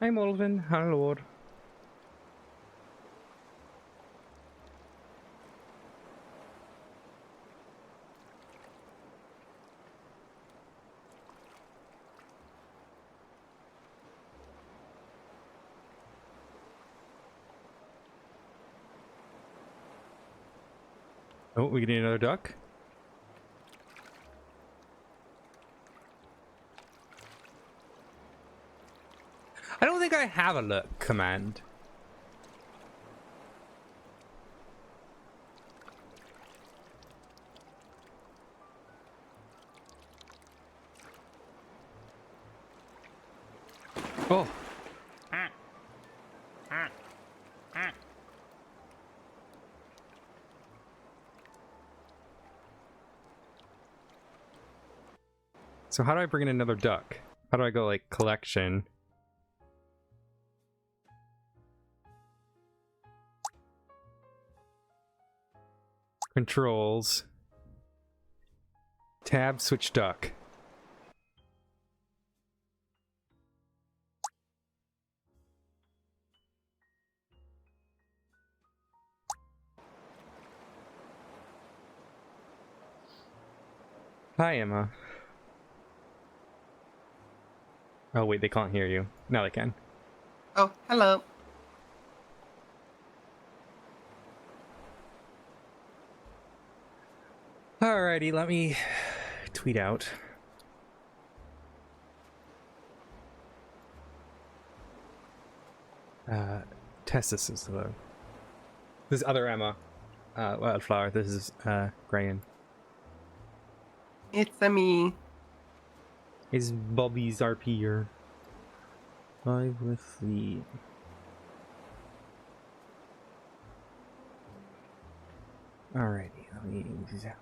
I'm Olvin. Hello. Oh, we need another duck. I don't think I have a look command. Oh. So how do I bring in another duck? How do I go like collection? Controls. Tab, switch duck. Hi, Emma. Oh wait, they can't hear you. Now they can. Oh, hello. Alrighty, let me tweet out. Testis is hello. This is other Emma. Wildflower. This is Grayan. It's me. Is Bobby's RP here? Live with the... Alrighty, let me use that.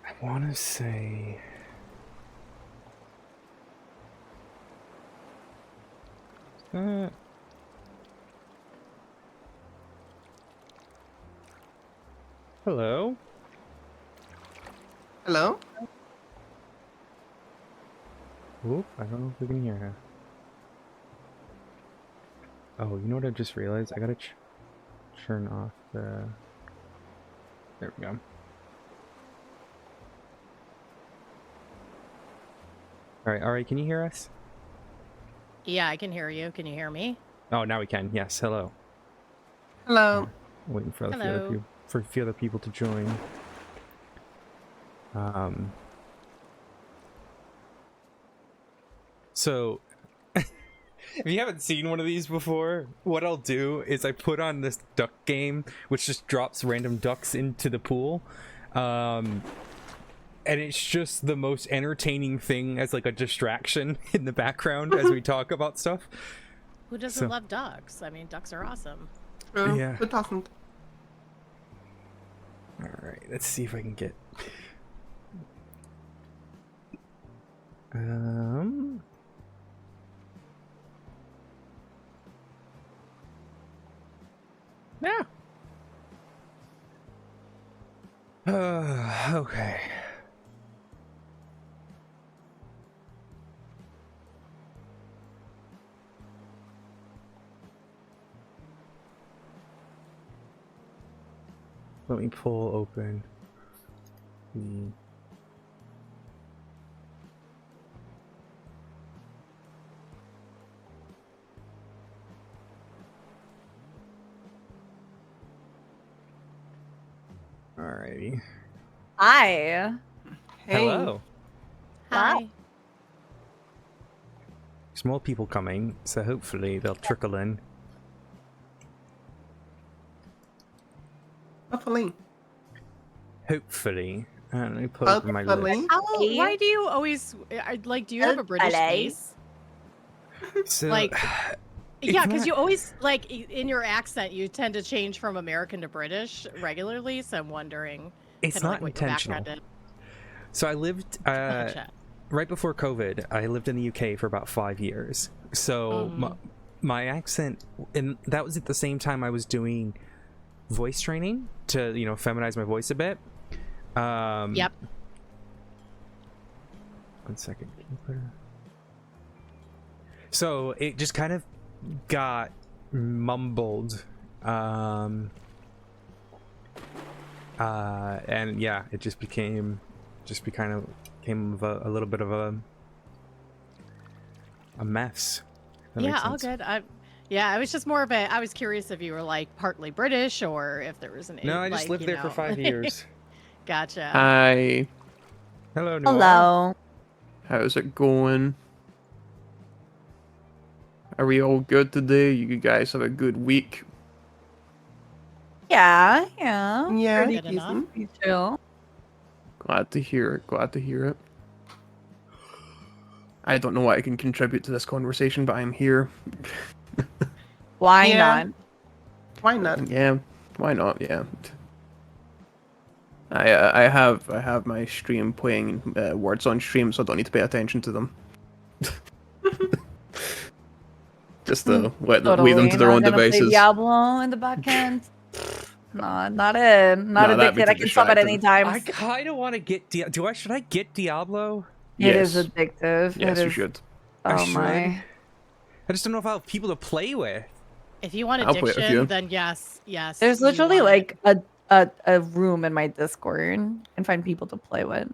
I want to say... Hello? Hello? Oop, I don't know if we can hear her. Oh, you know what I just realized? I gotta turn off the... There we go. Alright, can you hear us? Yeah, I can hear you. Can you hear me? Oh, now we can. Yes, hello. Hello. Waiting for Hello. a few other people to join. So if you haven't seen one of these before, what I'll do is I put on this duck game, which just drops random ducks into the pool. And it's just the most entertaining thing as like a distraction in the background as we talk about stuff. Who doesn't love ducks? I mean, ducks are awesome. Yeah. It doesn't. Alright, let's see if I can get... Yeah. Okay. Let me pull open the... Alrighty. Hi. Hey. Hello. Hi. Wow. There's more people coming, so hopefully they'll trickle in. Hopefully. Hopefully. Let me put open my Hopefully. list. Why do you always like? Do you have a British LA. face? So, Like, Yeah, because not- you always like in your accent, you tend to change from American to British regularly. So I'm wondering, It's kinda not like what your intentional. background is. So I lived Gotcha. right before COVID. I lived in the UK for about 5 years. So my accent, and that was at the same time I was doing voice training to feminize my voice a bit. Yep. 1 second. Can you put So it just kind of got mumbled. And yeah, it just became a little bit of a mess. That Yeah, makes all sense. good. I was just more of a. I was curious if you were like partly British or if there was an. No, I just lived there for 5 years. Gotcha. Hi, Hello, Noir. Hello. how's it going? Are we all good today? You guys have a good week? Yeah, yeah. Yeah, Good enough. decent. Pretty chill. Glad to hear it. Glad to hear it. I don't know what I can contribute to this conversation, but I'm here. Why Yeah. not? Why not? Yeah, why not? Yeah. I have my stream playing words on stream, so I don't need to pay attention to them. Just to leave them to their Not own gonna play devices. Diablo in the back end. No, not in. Not No, that'd be addicted. I too can stop at any distracting. time. I kind of want to get should I get Diablo? It is Yes. addictive. Yes, it you is. should. I Oh should. my. I just don't know if I have people to play with. If you want I'll play it with you. addiction, then yes. There's you literally want it. like a room in my Discord and find people to play with.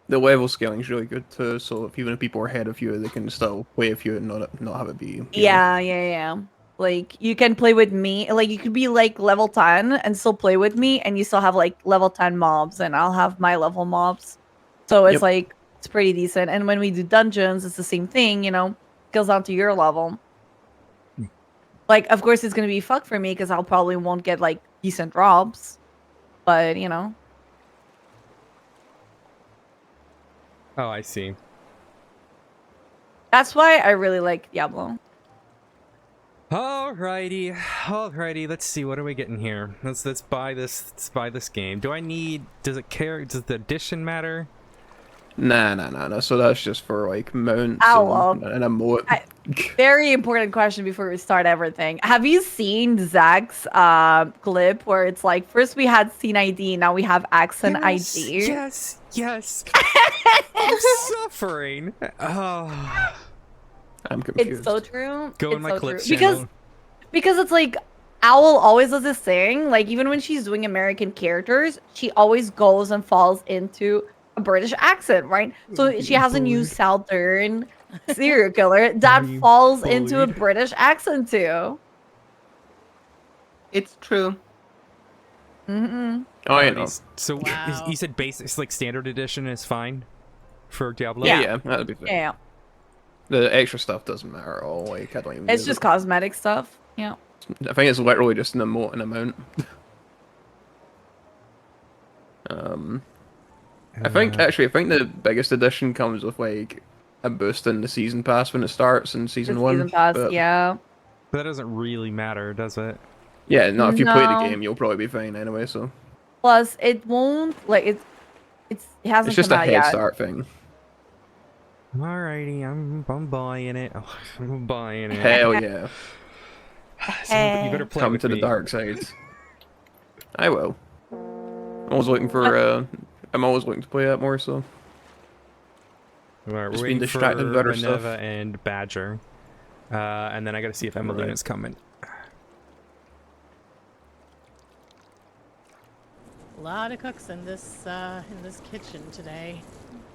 The level scaling is really good too, so if even if people are ahead of you, they can still play with you and not have it be. Yeah. Like you can play with me. Like you could be like level 10 and still play with me, and you still have like level 10 mobs, and I'll have my level mobs. So it's Yep. like it's pretty decent. And when we do dungeons, it's the same thing. Goes down to your level. Like, of course, it's gonna be fucked for me because I'll probably won't get like decent robs, but Oh, I see. that's why I really like Diablo. Alrighty. Let's see. What are we getting here? Let's buy this. Let's buy this game. Does it care? Does the addition matter? Nah. So that's just for like mounts Ow, and a moat. Very important question before we start everything. Have you seen Zach's clip where it's like first we had scene ID, now we have accent ID? Yes. I'm suffering. Oh. I'm confused. It's so true. Go in It's my so clips true. channel. Because it's like Owl always does this thing. Like even when she's doing American characters, she always goes and falls into a British accent, right? So she has a new Southern serial killer that Are you falls into a bullied? British accent too. It's true. Mm-hmm. Oh, you know. So Wow. you said basic, like standard edition is fine for Diablo? Yeah, that'd be fair. Yeah. The extra stuff doesn't matter at all. Like I don't even. It's use just it. cosmetic stuff. Yeah. I think it's literally just an emote and a mount. I think the biggest addition comes with like a boost in the season pass when it starts in season The 1. season pass, but- yeah. But that doesn't really matter, does it? Yeah, no, if you play the No. game, you'll probably be fine anyway. So Plus, it won't like it hasn't it's just come a out head yet. start thing. Alrighty, I'm buying it. Oh, I'm buying it. Hell yeah! So you better play Come with to the me. dark side. I will. I'm always looking for. I'm always looking to play that more. So Alright, Just we're being waiting distracted for with other stuff. Minerva and Badger. And then I gotta see if Emelina's coming. A lot of cooks in this kitchen today.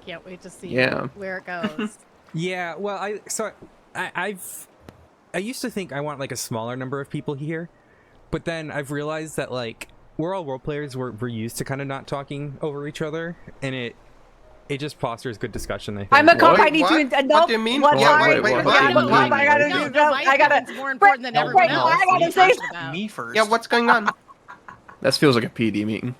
Can't wait to see Yeah. where it goes. Yeah, well, I used to think I want like a smaller number of people here, but then I've realized that like we're all role players. We're used to kind of not talking over each other, and it just fosters good discussion. I think. I'm a cop. I What? need What? to. What do you mean? What? Yeah, wait, wait, what? what? Yeah, do you but mean? I gotta no, do- my I gotta- opinion's more important than No, everyone wait, else. I gotta What are you say- talking about? Me first. Yeah, what's going on? this feels like a PD meeting.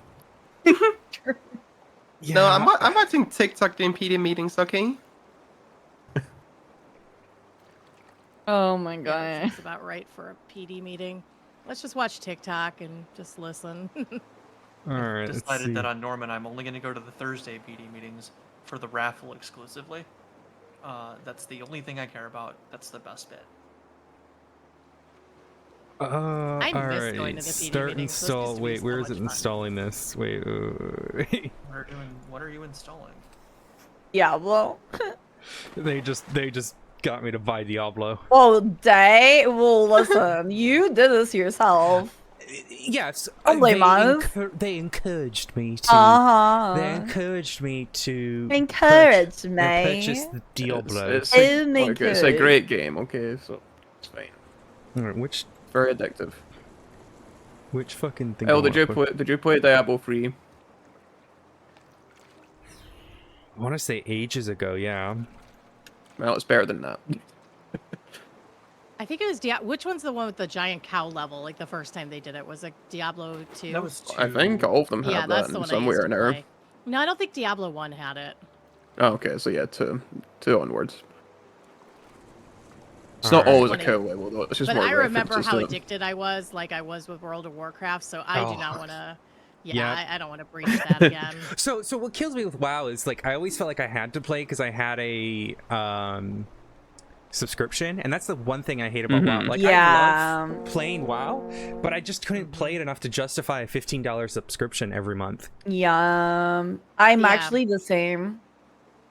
Yeah. No, I'm watching TikTok during PD meetings, okay? Oh my Yeah, that god. seems about right for a PD meeting. Let's just watch TikTok and just listen. All right, let's Decided see. that on Norman, I'm only going to go to the Thursday PD meetings for the raffle exclusively. That's the only thing I care about. That's the best bit. I all miss right. going to the PD Start meetings. Those used install. to be Wait, so where is much it fun. installing this? Wait. What are you installing? Yeah, well. they just got me to buy Diablo. Well, well, listen, you did this yourself. Yes, Don't blame us. They encouraged me to. Uh-huh. They encouraged me to Encourage purchase me. the Diablo. It's Oh my okay, it's a god. great game. Okay, so it's fine. All right, which Very addictive. fucking thing? Oh, do I did you wanna put- play? Did you play Diablo 3? I want to say ages ago. Yeah. Well, it's better than that. I think it was which one's the one with the giant cow level? Like the first time they did it was like Diablo 2. That was I think all of them have yeah, that's that the in one some I way used or to another. play. No, I don't think Diablo 1 had it. Oh, okay, so yeah, two onwards. It's not Alright. always a 20. kill level though. It's just But more I remember references how to- addicted I was, like I was with World of Warcraft. So I do not Oh. want to. Yeah. Yeah, I don't want to breach that again. So what kills me with WoW is like I always felt like I had to play because I had a subscription, and that's the one thing I hate about WoW. Mhm. Like Yeah. I love playing WoW, but I just couldn't play it enough to justify a $15 subscription every month. Yeah. I'm Yeah. actually the same.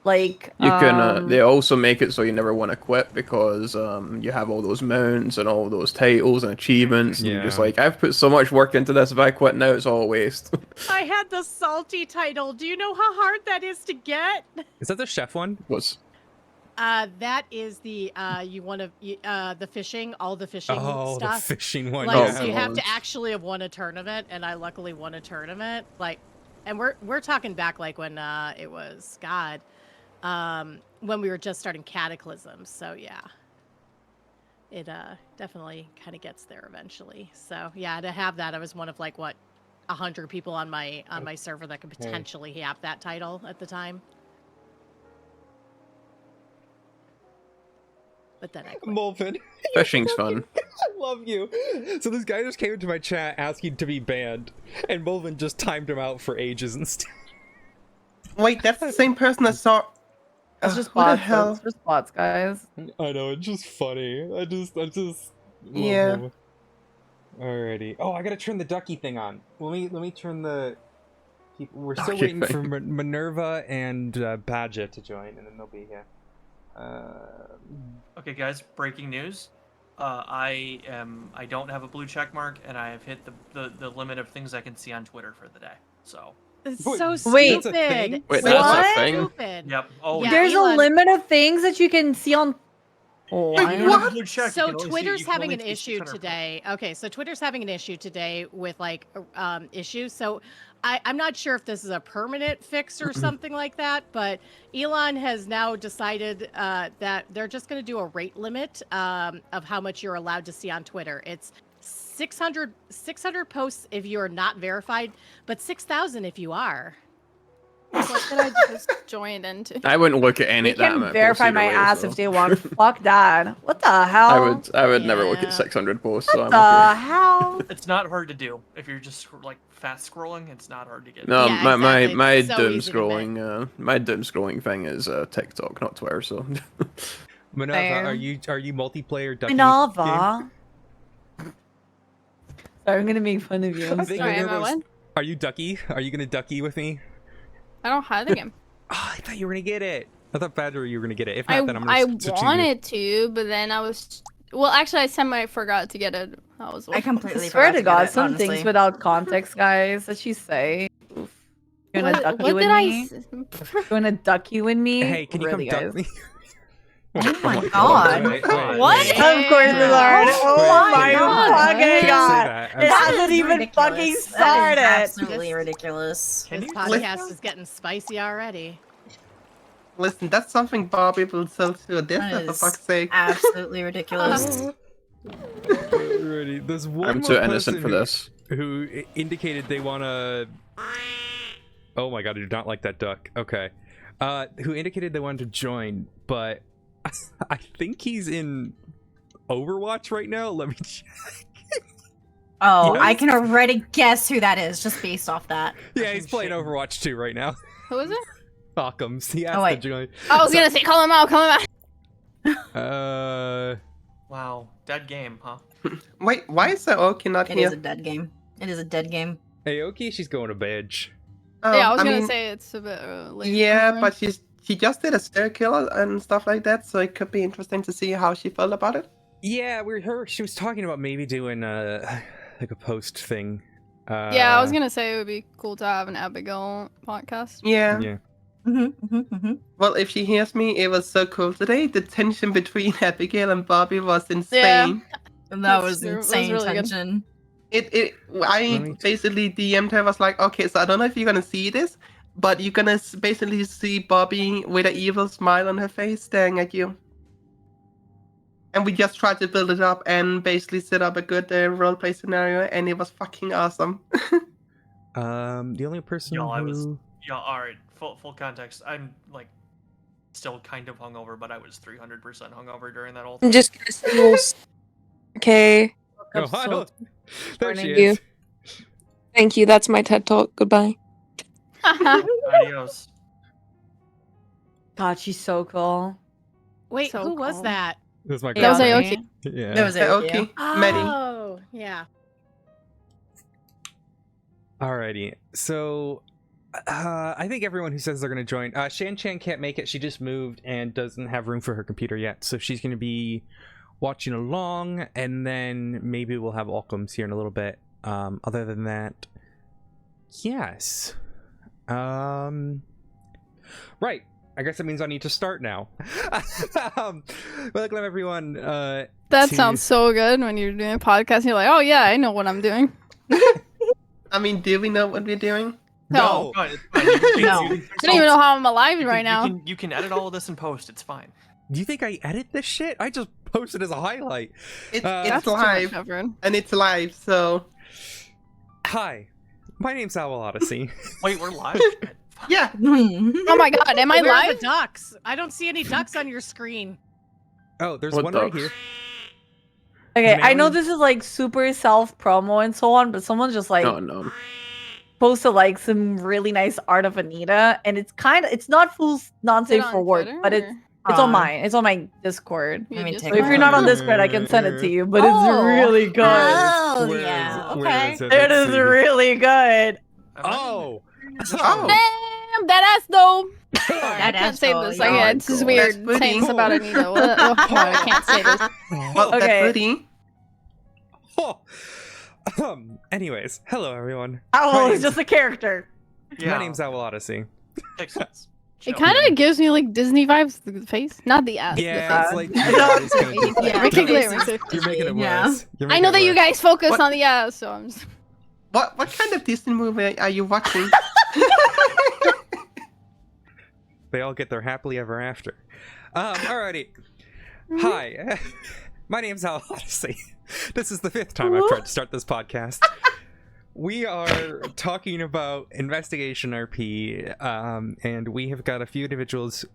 Like, You can. They also make it so you never want to quit because you have all those mounts and all those titles and achievements, and you're just Yeah. like, I've put so much work into this. If I quit now, it's all a waste. I had the salty title. Do you know how hard that is to get? Is that the chef one? What's That is the the fishing, all the fishing Oh, stuff. the fishing one. Like, yeah. so you have to Oh. actually have won a tournament, and I luckily won a tournament. Like, and we're talking back like when it was when we were just starting Cataclysm. So yeah, it definitely kind of gets there eventually. So yeah, to have that, I was one of like 100 people on my server that could potentially have that title at the time. But then I quit. Molvin. fishing's fun? I love you. So this guy just came into my chat asking to be banned, and Molvin just timed him out for ages and stuff. Wait, that's the same person that saw. it's just who the bots. hell? It's just bots, guys. I know, it's just funny. I just love Yeah. him. Alrighty. Oh, I gotta turn the ducky thing on. Let me turn the. We're still Ducky waiting thing. for Minerva and Badger to join, and then they'll be here. Okay, guys. Breaking news. I don't have a blue check mark, and I have hit the limit of things I can see on Twitter for the day. So. It's Wait, so that's stupid. a thing? Wait, So that's a thing? Stupid. Yep. Oh, Yeah, There's Elon- a limit of things that you can see on. Oh, Wait, I You don't don't know. have a blue check, you So can only see- Twitter's you can having only an see issue 600 today. Okay, so Twitter's having an issue today with like issues. So I'm not sure if this is a permanent fix or something like that, but Elon has now decided that they're just going to do a rate limit of how much you're allowed to see on Twitter. It's 600 posts if you're not verified, but 6,000 if you are. What did I just join into? I wouldn't look at any They of that. can amount of verify posts my either way, ass so. if they want. Fuck that. What the hell? I would never look Yeah. at 600 posts. So What I'm the okay. hell? It's not hard to do if you're just like fast scrolling. It's not hard to get. No, Yeah, my exactly. It's so doom easy to scrolling my doom scrolling thing is TikTok, not Twitter. So Minerva, Fair. are you multiplayer ducky? Minerva. Sorry, I'm gonna make fun of you. I'm Big Sorry, am I Minerva's- what? Are you ducky? Are you gonna ducky with me? I don't have the game. Oh, I thought you were gonna get it. I thought Badger you were gonna get it. If not, then I'm I gonna substitute you. wanted to, but then I was. Well, actually, I semi forgot to get it. I was. I completely swear forgot to get God, it, some honestly. things without context, guys, that you say. Oof. You gonna duck you What with did I? me? You gonna duck you with me? Hey, can you Really, come guys? duck me? Oh my god. What? Of course it's hard. Oh Wait, my wait, God. fucking Can't say god. that. It I'm hasn't That is even ridiculous. fucking That is started. absolutely This- ridiculous. Can This you podcast is getting spicy already. Listen, that's something Bobby will sell to That Odessa, for is fuck's sake. absolutely ridiculous. Already. There's one I'm more too innocent person for this. who indicated they wanna. Oh my god, I do not like that duck. Okay. Who indicated they wanted to join, but I think he's in Overwatch right now? Let me check. Oh, Yes. I can already guess who that is just based off that. Yeah, he's playing Overwatch 2 right now. Who is it? Occams. He has Oh, to wait. join. I was gonna say, call him out, call him out. Wow, dead game, huh? Wait, why is Aoki not It here? is a dead game. It is a dead game. Aoki, she's going to bed. Oh, Yeah, I was gonna mean, say it's a bit late. Yeah, but she just did a serial killer and stuff like that, so it could be interesting to see how she felt about it. Yeah, she was talking about maybe doing like a post thing. Yeah, I was gonna say it would be cool to have an Abigail podcast. Yeah. Yeah. Well, if she hears me, it was so cool today. The tension between Abigail and Bobby was insane. That was It was insane really good. tension. I basically DM'd her, was like, okay, so I don't know if you're gonna see this, but you're gonna basically see Bobby with an evil smile on her face staring at you. And we just tried to build it up and basically set up a good roleplay scenario, and it was fucking awesome. The only person Y'all, I who... was- Yeah, alright, full context. I'm, like, still kind of hungover, but I was 300% hungover during that whole time. I'm just gonna say rules. Okay. Oh, hi, So- there she Thank you. is. Thank you. That's my TED talk. Goodbye. Adios. God, she's so cool. Wait, So who was cool. that? This is my That was girlfriend. Aoki. Yeah. That was Aoki. Okay, Maddie. Oh, yeah. Alrighty, so I think everyone who says they're going to join, Shan Chan can't make it. She just moved and doesn't have room for her computer yet, so she's going to be watching along, and then maybe we'll have Occams here in a little bit. Other than that, yes. Right. I guess that means I need to start now. Welcome everyone. That to- sounds so good when you're doing a podcast. You're like, oh yeah, I know what I'm doing. I mean, do we know what we're doing? No. No, it's fine. You can- No. you can- I don't even know how I'm alive you right can- now. You can edit all of this and post. It's fine. Do you think I edit this shit? I just posted as a highlight. It's That's too much, live, Everett. and it's live, so Hi, my name's Owl Odyssey. Wait, we're live? yeah. Oh my god, am I Where are live? the ducks? I don't see any ducks on your screen. Oh, there's What one right ducks? here. Okay, I know Melon? this is like super self promo and so on, but someone just like Oh no. posted like some really nice art of Anita, and it's not full Is it non-safe on for work, Twitter, but or- it's on mine. It's on my Discord. You Let me just- take So if you're not on Discord, I can send it to you, but it's Oh. really good. Oh, Where yeah. is- where Okay. is it? It Let's is see. really good. Oh! Oh. Damn, that ass though. I That can't say asshole, this. yeah. Like, it's just weird That's saying this booty. about Anita. What? Oh, I can't say this. Well, Okay. that booty. Oh. Anyways, hello everyone. Oh, My it's name's- just a character. My name's Owl Odyssey. Makes sense. It Chill. kind of gives me like Disney vibes. The face, not the ass. Yeah, the it's face. like No, it's gonna do- Yeah. Make it clear, Faces. make it- You're making it Yeah. worse. You're I making know it that you worse. guys focus What? on the ass, so I'm just... What kind of Disney movie are you watching? They all get their happily ever after. Alrighty. Hi. My name's Owl Odyssey. This is the 5th time I've tried to start this podcast. We are talking about Investigation RP, and we have got a few individuals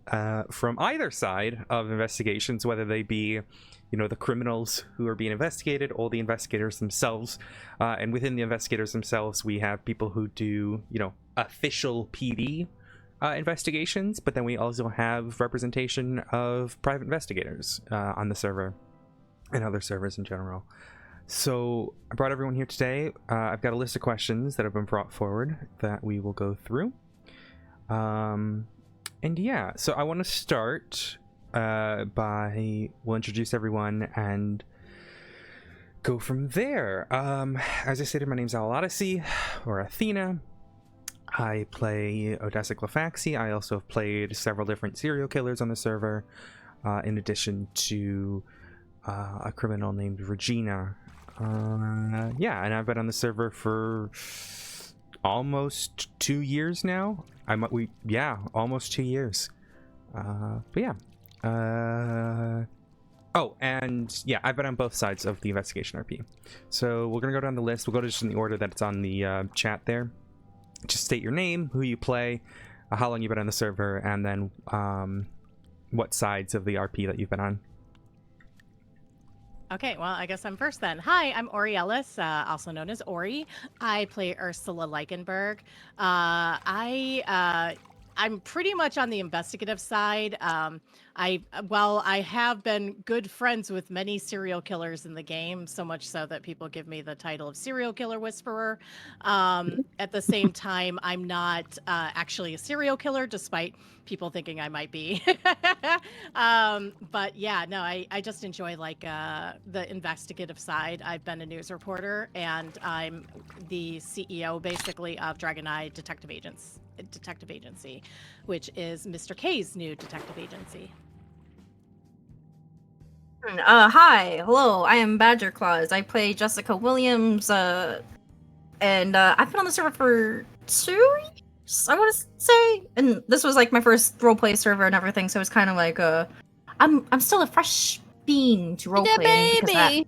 from either side of investigations, whether they be, the criminals who are being investigated or the investigators themselves. And within the investigators themselves, we have people who do, official PD investigations, but then we also have representation of private investigators on the server and other servers in general. So I brought everyone here today. I've got a list of questions that have been brought forward that we will go through. And yeah, so I want to start we'll introduce everyone and go from there. As I stated, my name's Owl Odyssey, or Athena. I play Odessa Glyphaxi. I also have played several different serial killers on the server, in addition to a criminal named Regina. Yeah, and I've been on the server for almost 2 years now. Almost 2 years. But yeah. Oh, and yeah, I've been on both sides of the investigation RP. So we're gonna go down the list. We'll go just in the order that it's on the chat there. Just state your name, who you play, how long you've been on the server, and then what sides of the RP that you've been on. Okay, well, I guess I'm first then. Hi, I'm Ori Ellis, also known as Ori. I play Ursula Leichenberg. I'm pretty much on the investigative side. I have been good friends with many serial killers in the game, so much so that people give me the title of serial killer whisperer. At the same time, I'm not actually a serial killer, despite people thinking I might be. But yeah, no, I just enjoy like the investigative side. I've been a news reporter, and I'm the CEO basically of Dragon Eye Detective Agency, which is Mr. K's new detective agency. Hi, hello. I am Badger Claws. I play Jessica Williams. And I've been on the server for 2 years, I want to say. And this was like my first roleplay server and everything, so it's kind of like I'm still a fresh bean to roleplay. baby.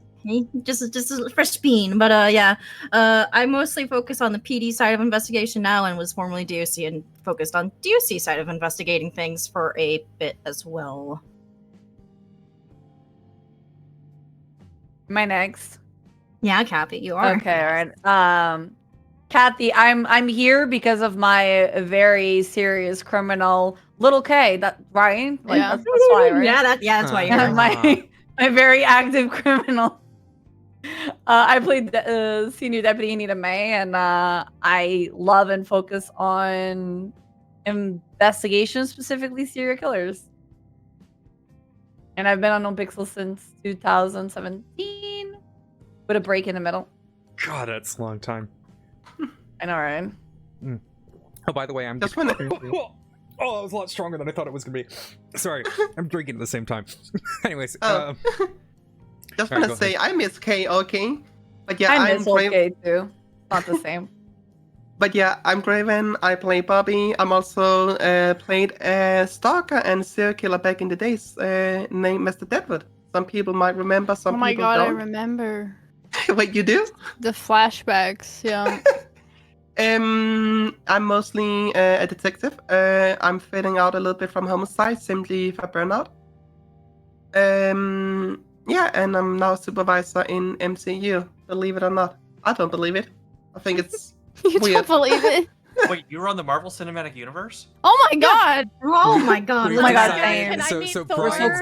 Just a fresh bean, but yeah. I mostly focus on the PD side of investigation now, and was formerly DOC and focused on DOC side of investigating things for a bit as well. My next. Yeah, Kathy, you are. Okay, all right. Kathy, I'm here because of my very serious criminal little K. That right? Like, Yeah. that's why, right? That's why you're here. my very active criminal. I played senior deputy Anita May, and I love and focus on investigations, specifically serial killers. And I've been on NoPixel since 2017, with a break in the middle. God, that's a long time. I know, right? Oh, by the way, I'm Just wanna- Oh, that was a lot stronger than I thought it was gonna be. Sorry, I'm drinking at the same time. Anyways, Oh. Just Alright, want go to say I miss K, okay? But yeah, I I'm miss old Graven. K too. Not the same. But yeah, I'm Graven. I play Bobby. I'm also played a stalker and serial killer back in the days, named Mr. Deadwood. Some people might remember, some Oh my people god, I don't. remember Wait, you do? the flashbacks. Yeah. I'm mostly a detective. I'm fading out a little bit from homicide simply for burnout. Yeah, and I'm now a supervisor in MCU. Believe it or not, I don't believe it. I think it's You weird. don't believe it? Wait, you were on the Marvel Cinematic Universe? Oh my god! Oh my god. We Oh my god, decided- same. Can I meet so Thor? Brian's,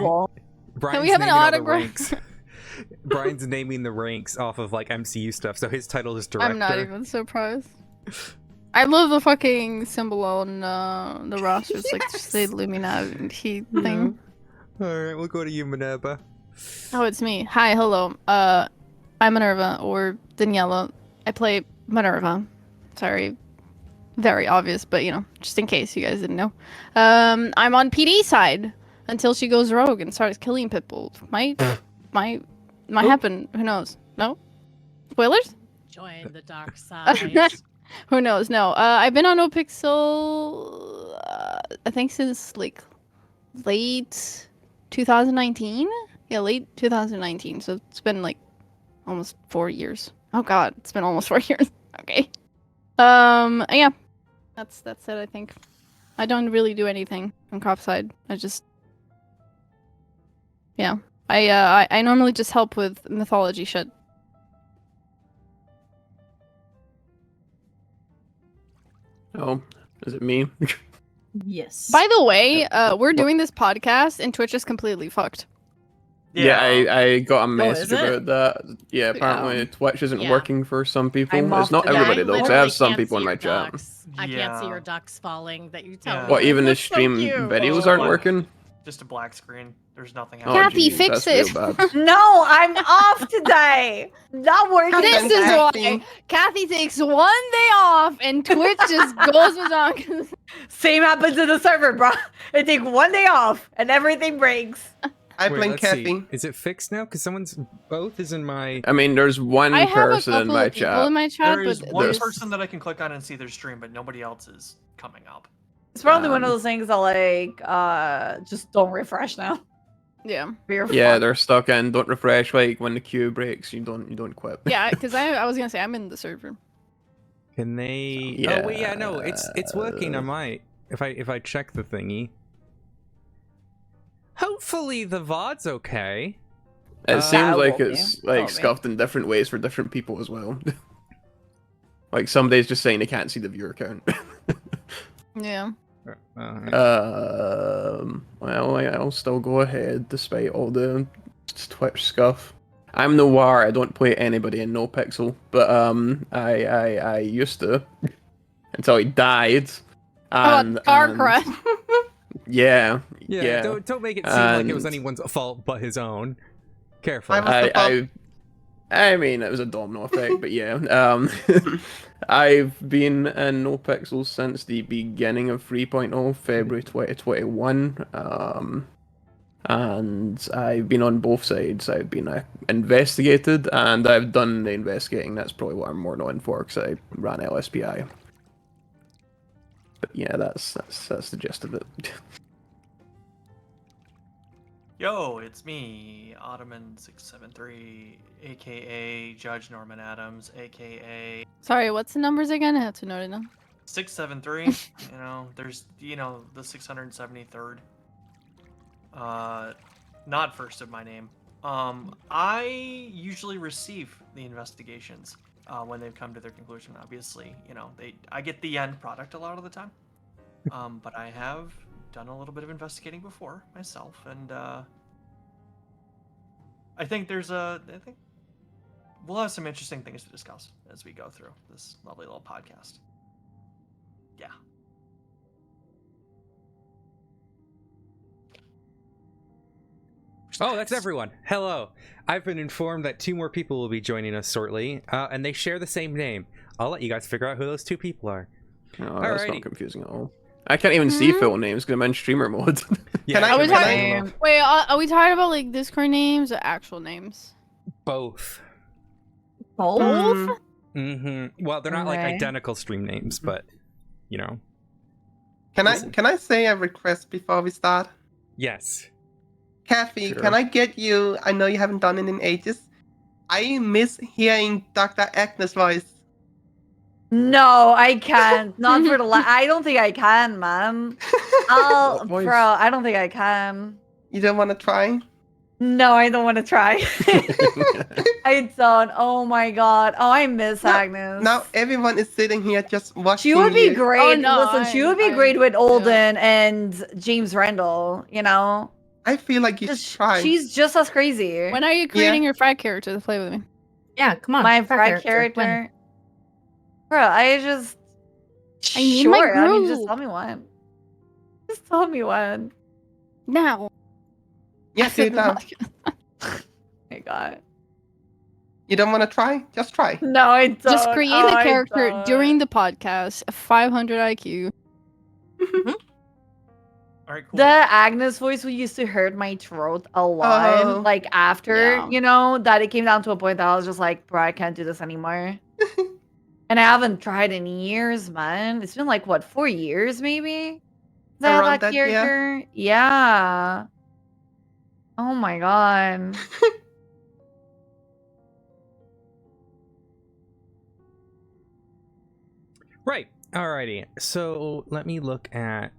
Brian's we have an naming all the autograph? ranks. Brian's naming the ranks off of like MCU stuff, so his title is director. I'm not even surprised. I love the fucking symbol on the roster. It's like just the Illuminati thing. All right, we'll go to you, Minerva. Oh, it's me. Hi, hello. I'm Minerva, or Daniela. I play Minerva. Sorry. Very obvious, but you know, just in case you guys didn't know. I'm on PD side until she goes rogue and starts killing people. Might happen. Who knows? No? Spoilers? Join the dark side. Who knows? No. I've been on NoPixel, I think since like late 2019. Yeah, late 2019. So it's been like almost 4 years. Oh god, it's been almost 4 years. Okay. Yeah. That's it, I think. I don't really do anything on cop side. I just yeah. I normally just help with mythology shit. Oh, is it me? Yes. By the way, we're doing this podcast and Twitch is completely fucked. Yeah, I got a message is it? about that. Yeah, apparently Twitch isn't Yeah. working for some people. I'm It's off not today. everybody I though, 'cause I literally have some can't people see in my your chat. ducks. I can't see Yeah. your ducks falling that you tell Yeah. me. What, even the That's so stream cute. videos Oh, aren't wow. working? Just a black screen. There's nothing Oh, happening. Kathy, geez, fix that's it. real bad. No, I'm off today. Not working. This is today. why Kathy takes 1 day off and Twitch just goes without. Same happens to the server, bro. I take 1 day off and everything breaks. I Wait, blame let's see. Kathy. Is it fixed now? Because someone's both is in my. I mean, there's one I have a person in couple my of people chat. in my chat, There is but one there's- person that I can click on and see their stream, but nobody else is coming up. It's probably one of Um, those things that like just don't refresh now. Yeah, You're Yeah, fucked. they're stuck in. Don't refresh. Like when the queue breaks, you don't quit. yeah, because I was gonna say I'm in the server. Can they? Oh wait, yeah, no, it's working. I might if I check the thingy. Hopefully the VOD's okay. It seems will like be. it's That will like be. scuffed in different ways for different people as well. Like some days just saying they can't see the viewer count. Yeah. Well, I'll still go ahead despite all the Twitch scuff. I'm Noir. I don't play anybody in NoPixel, but I used to until he died. And, car crash. Yeah. Yeah, don't make it seem like it was And- anyone's fault but his own. Careful. I was the fault. I mean, it was a domino effect, but yeah. I've been in NoPixels since the beginning of 3.0, February 2021. And I've been on both sides. I've been investigated, and I've done the investigating. That's probably what I'm more known for, because I ran LSPI. But yeah, that's the gist of it. Yo, it's me, Ottoman673, aka Judge Norman Adams, aka Sorry, what's the numbers again? I have to note it down. 673. There's the 673rd. Not first of my name. I usually receive the investigations when they've come to their conclusion. Obviously, I get the end product a lot of the time. But I have done a little bit of investigating before myself, and I think we'll have some interesting things to discuss as we go through this lovely little podcast. Yeah. Oh, that's everyone. Hello. I've been informed that 2 more people will be joining us shortly, and they share the same name. I'll let you guys figure out who those 2 people are. Oh, that's Alrighty. not confusing at all. I can't even see full names because I'm in streamer mode. Yeah, I- Are we can talking? Wait, are we talking about like Discord names or actual names? both. Both? Well, they're not like Okay. identical stream names, but Can I say a request before we start? yes. Kathy, Sure. can I get you? I know you haven't done it in ages. I miss hearing Dr. Agnes' voice. No, I can't. Not for the I don't think I can, man. What voice? Bro, I don't think I can. You don't want to try? No, I don't want to try. I don't. Oh my god. Oh, I miss No, Agnes. Now everyone is sitting here just watching She would be you. great. Oh, no, Listen, she would be great with Olden and James Randall, I feel like you should try. She's just as crazy. When are you creating your frat character to play with me? Yeah, come on. My frat frat character. Bro, I just. I need my Sure, I mean, just groove. tell me when. Just tell me when. Now. Yes, do it now. My god. You don't want to try? Just try. No, I don't. Just create Oh, the I character don't. during the podcast. 500 IQ. All right, cool. The Agnes voice we used to hurt my throat a lot. Oh. Like after, Yeah. that it came down to a point that I was just like, bro, I can't do this anymore. And I haven't tried in years, man. It's been like what, 4 years maybe? Since I had Around that that, yeah. character? Yeah. Oh my god. Right. Alrighty. So let me look at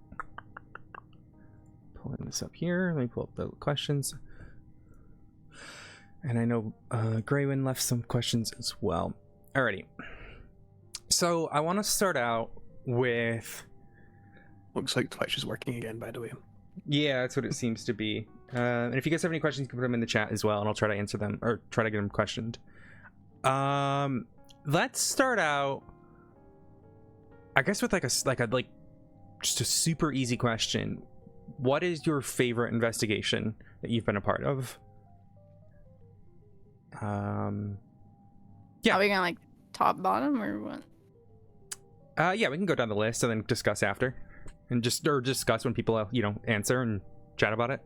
pulling this up here. Let me pull up the questions. And I know Graywin left some questions as well. Alrighty. So I want to start out with. Looks like Twitch is working again, by the way. Yeah, that's what it seems to be. And if you guys have any questions, you can put them in the chat as well, and I'll try to answer them or try to get them questioned. Let's start out, I guess, with like just a super easy question. What is your favorite investigation that you've been a part of? Yeah. Are we gonna like top bottom or what? Yeah, we can go down the list and then discuss after, and discuss when people answer and chat about it.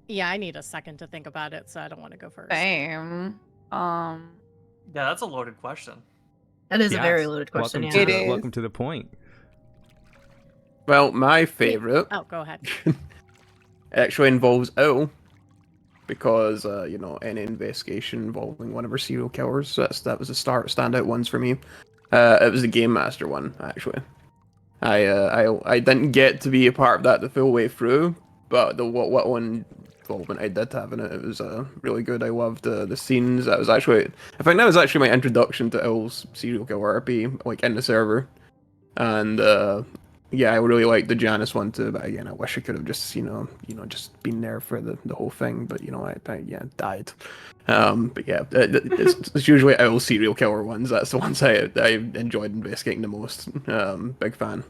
Yeah, I need a second to think about it, so I don't want to go first. Same. Yeah, that's a loaded question. That is a Yes. very loaded question. Welcome Yeah. to It is. welcome to the point. Well, my favorite Oh, go ahead. actually involves O, because any investigation involving one of our serial killers. So that was the standout ones for me. It was the Game Master one, actually. I didn't get to be a part of that the full way through, but what one involvement I did have in it. It was really good. I loved the scenes. That was actually, I think that was actually my introduction to Owl's serial killer RP, like in the server. And yeah, I really liked the Janice one too. But again, I wish I could have just just been there for the whole thing. But I died. But yeah, it's usually Owl serial killer ones. That's the ones I enjoyed investigating the most. Big fan.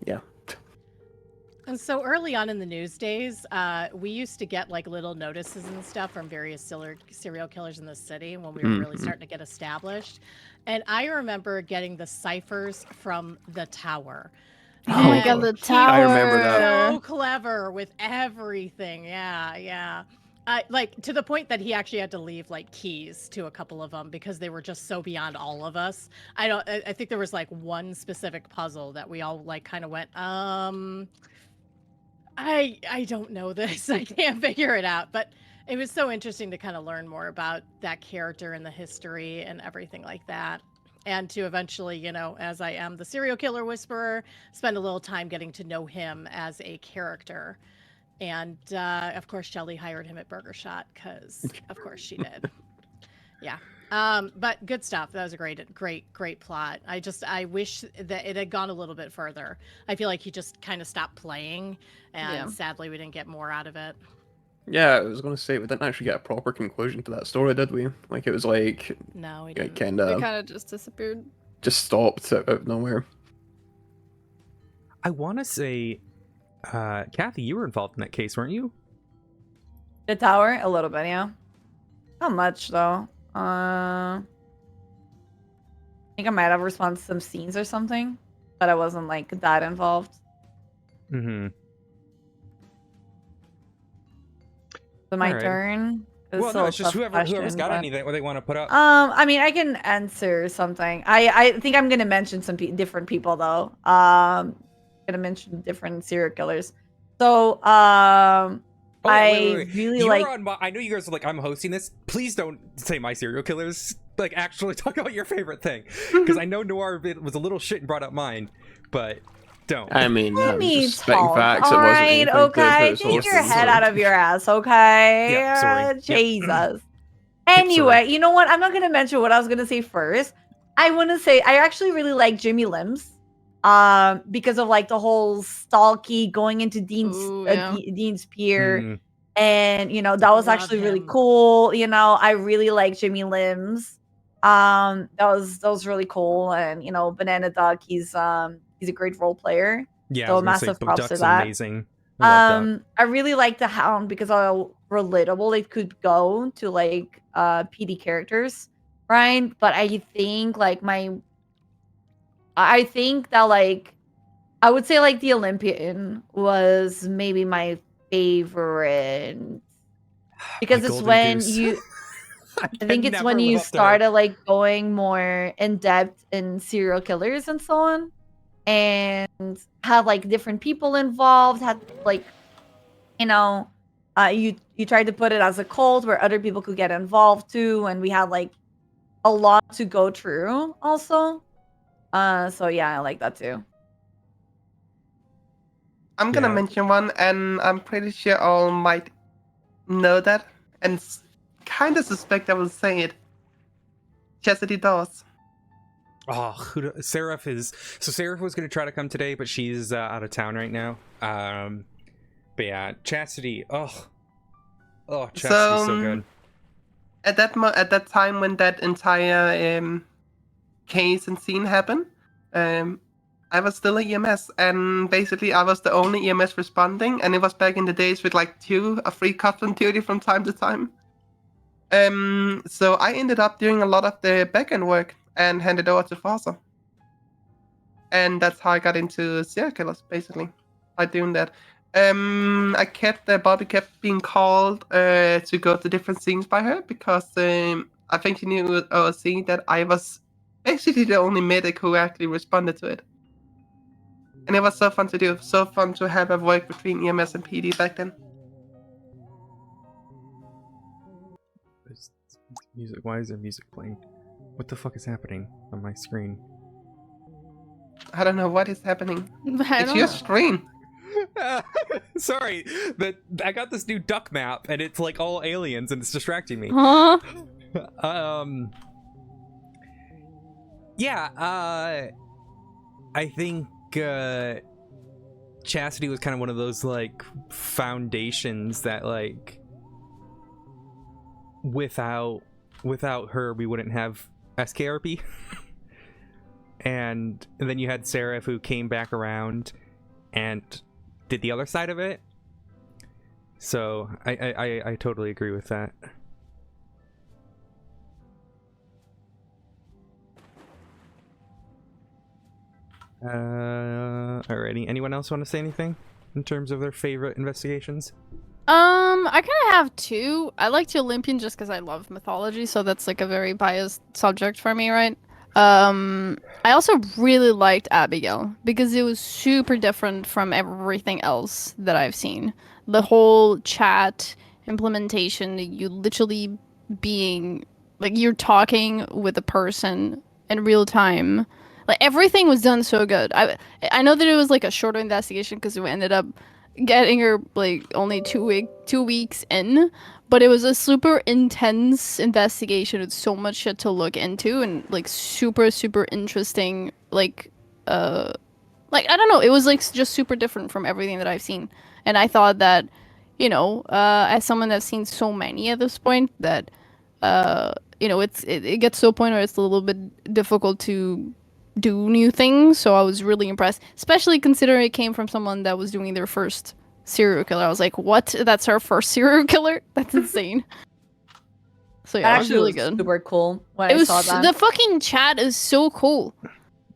Yeah. And so early on in the news days, we used to get like little notices and stuff from various serial killers in the city when we were really starting to get established. And I remember getting the ciphers from the tower. Oh my god, the tower! I remember that. So clever with everything. Yeah. Like to the point that he actually had to leave like keys to a couple of them because they were just so beyond all of us. I think there was like one specific puzzle that we all like kind of went, I don't know this. I can't figure it out. But it was so interesting to kind of learn more about that character and the history and everything like that. And to eventually, as I am the serial killer whisperer, spend a little time getting to know him as a character. And of course, Shelly hired him at Burger Shot because, of course, she did. Yeah. But good stuff. That was a great plot. I wish that it had gone a little bit further. I feel like he just kind of stopped playing, and sadly, we didn't get more out of it. Yeah, I was gonna say we didn't actually get a proper conclusion to that story, did we? Like it was like No, we it didn't. kind It of kind of just disappeared. just stopped out of nowhere. I want to say, Kathy, you were involved in that case, weren't you? The tower, a little bit, yeah. Not much though. I think I might have responded to some scenes or something, but I wasn't like that involved. Mm-hmm. So my Alright. turn. Well, no, it's just whoever's got anything what they want to put up. I mean, I can answer something. I think I'm gonna mention some different people though. Gonna mention different serial killers. So Wait. really You're like. on I know you guys are like, I'm hosting this. Please don't say my serial killers. Like, actually talk about your favorite thing, because I know Noir was a little shit and brought up mine, but don't. I mean, Let me just spitting talk. facts. All It wasn't right, anything to okay. put Take your sources head on. out of your ass, okay? Yeah, sorry. Yep. Jesus. Sorry. Anyway, you know what? I'm not gonna mention what I was gonna say first. I want to say I actually really like Jimmy Limbs, because of like the whole stalky going into Dean's pier, Mm. and that was Love actually really him. cool. I really like Jimmy Limbs. That was really cool, and Banana Duck, he's a great role player. Yeah, So I was gonna say, massive props Duck's to that. amazing. I love Duck. I really like the Hound because how relatable it could go to like PD characters, right? But I think like I think that like I would say like the Olympian was maybe my favorite because My it's golden when goose. you I can think it's never when live you up to her. started like going more in depth in serial killers and so on, and had like different people involved, had like you tried to put it as a cult where other people could get involved too, and we had like a lot to go through also. So yeah, I like that too. I'm gonna Yeah. mention one, and I'm pretty sure all might know that, and kind of suspect I will say it. Chastity Dawes. Oh, Seraph is... So Seraph was going to try to come today, but she's out of town right now. But yeah, Chastity. Oh, Chastity's so good. At that time when that entire case and scene happened, I was still a EMS, and basically I was the only EMS responding, and it was back in the days with like 2 or 3 cops on duty from time to time. So I ended up doing a lot of the back-end work and handed over to Foster. And that's how I got into serial killers, basically, by doing that. Bobby kept being called to go to different scenes by her because I think she knew OC that I was basically the only medic who actually responded to it. And it was so fun to do, so fun to have a work between EMS and PD back then. Music. Why is there music playing? What the fuck is happening on my screen? I don't know what is happening. I It's don't your know. screen. Sorry, but I got this new duck map, and it's like all aliens, and it's distracting me. Huh? Yeah, I think Chastity was kind of one of those like foundations that like without her we wouldn't have SKRP. and then you had Seraph, who came back around and did the other side of it. So I totally agree with that. Alrighty. Anyone else want to say anything in terms of their favorite investigations? I kind of have two. I liked Olympian just because I love mythology, so that's like a very biased subject for me, right? I also really liked Abigail because it was super different from everything else that I've seen. The whole chat implementation, you literally being like you're talking with a person in real time. Like everything was done so good. I know that it was like a shorter investigation because we ended up getting her like only 2 weeks in, but it was a super intense investigation with so much shit to look into and like super interesting. Like I don't know, it was like just super different from everything that I've seen, and I thought that, you know, as someone that's seen so many at this point, that you know, it gets to a point where it's a little bit difficult to do new things. So I was really impressed, especially considering it came from someone that was doing their first serial killer. I was like, what? That's her first serial killer? That's insane. So yeah, That it was actually really was good. super cool when It I was saw that. the fucking chat is so cool.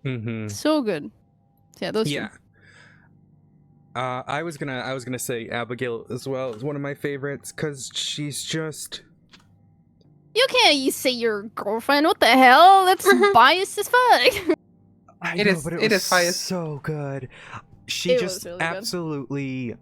Mm-hmm. So good. So yeah, those two. Yeah. I was gonna say Abigail as well as one of my favorites because she's just. You can't say your girlfriend. What the hell? That's biased as fuck. It is It biased. so good. She It was just really good. absolutely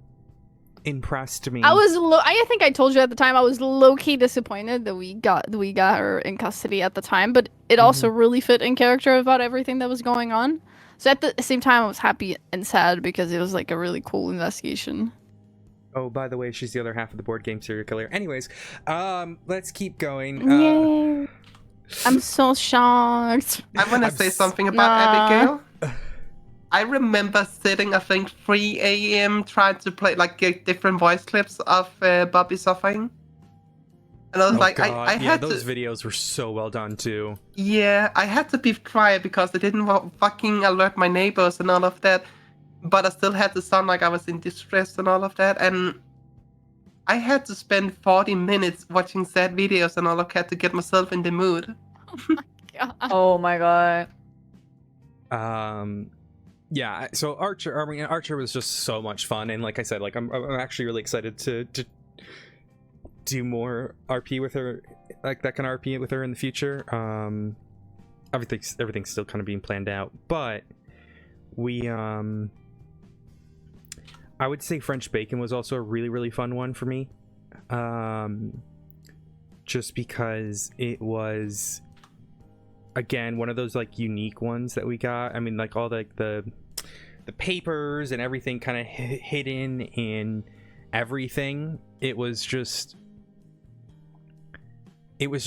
impressed me. I think I told you at the time I was low key disappointed that we got her in custody at the time, but it also really fit in character about everything that was going on. So at the same time, I was happy and sad because it was like a really cool investigation. Oh, by the way, she's the other half of the board game serial killer. Anyways, let's keep going. Yay! I'm so shocked. I want to I'm say s- something about Abigail. I remember sitting, I think, 3 a.m. trying to play, like, get different voice clips of Bobby suffering. And I was like, I yeah, had those to... videos were so well done too. Yeah, I had to be quiet because they didn't fucking alert my neighbors and all of that. But I still had to sound like I was in distress and all of that. And I had to spend 40 minutes watching sad videos and all of that to get myself in the mood. God. Oh my god. Yeah, so Archer was just so much fun, and like I said, like I'm actually really excited to do more RP with her, like that kind of RP with her in the future. Everything's still kind of being planned out, but we I would say French Bacon was also a really fun one for me, just because it was, again, one of those like unique ones that we got. I mean, like all the papers and everything kind of hidden in everything. It was just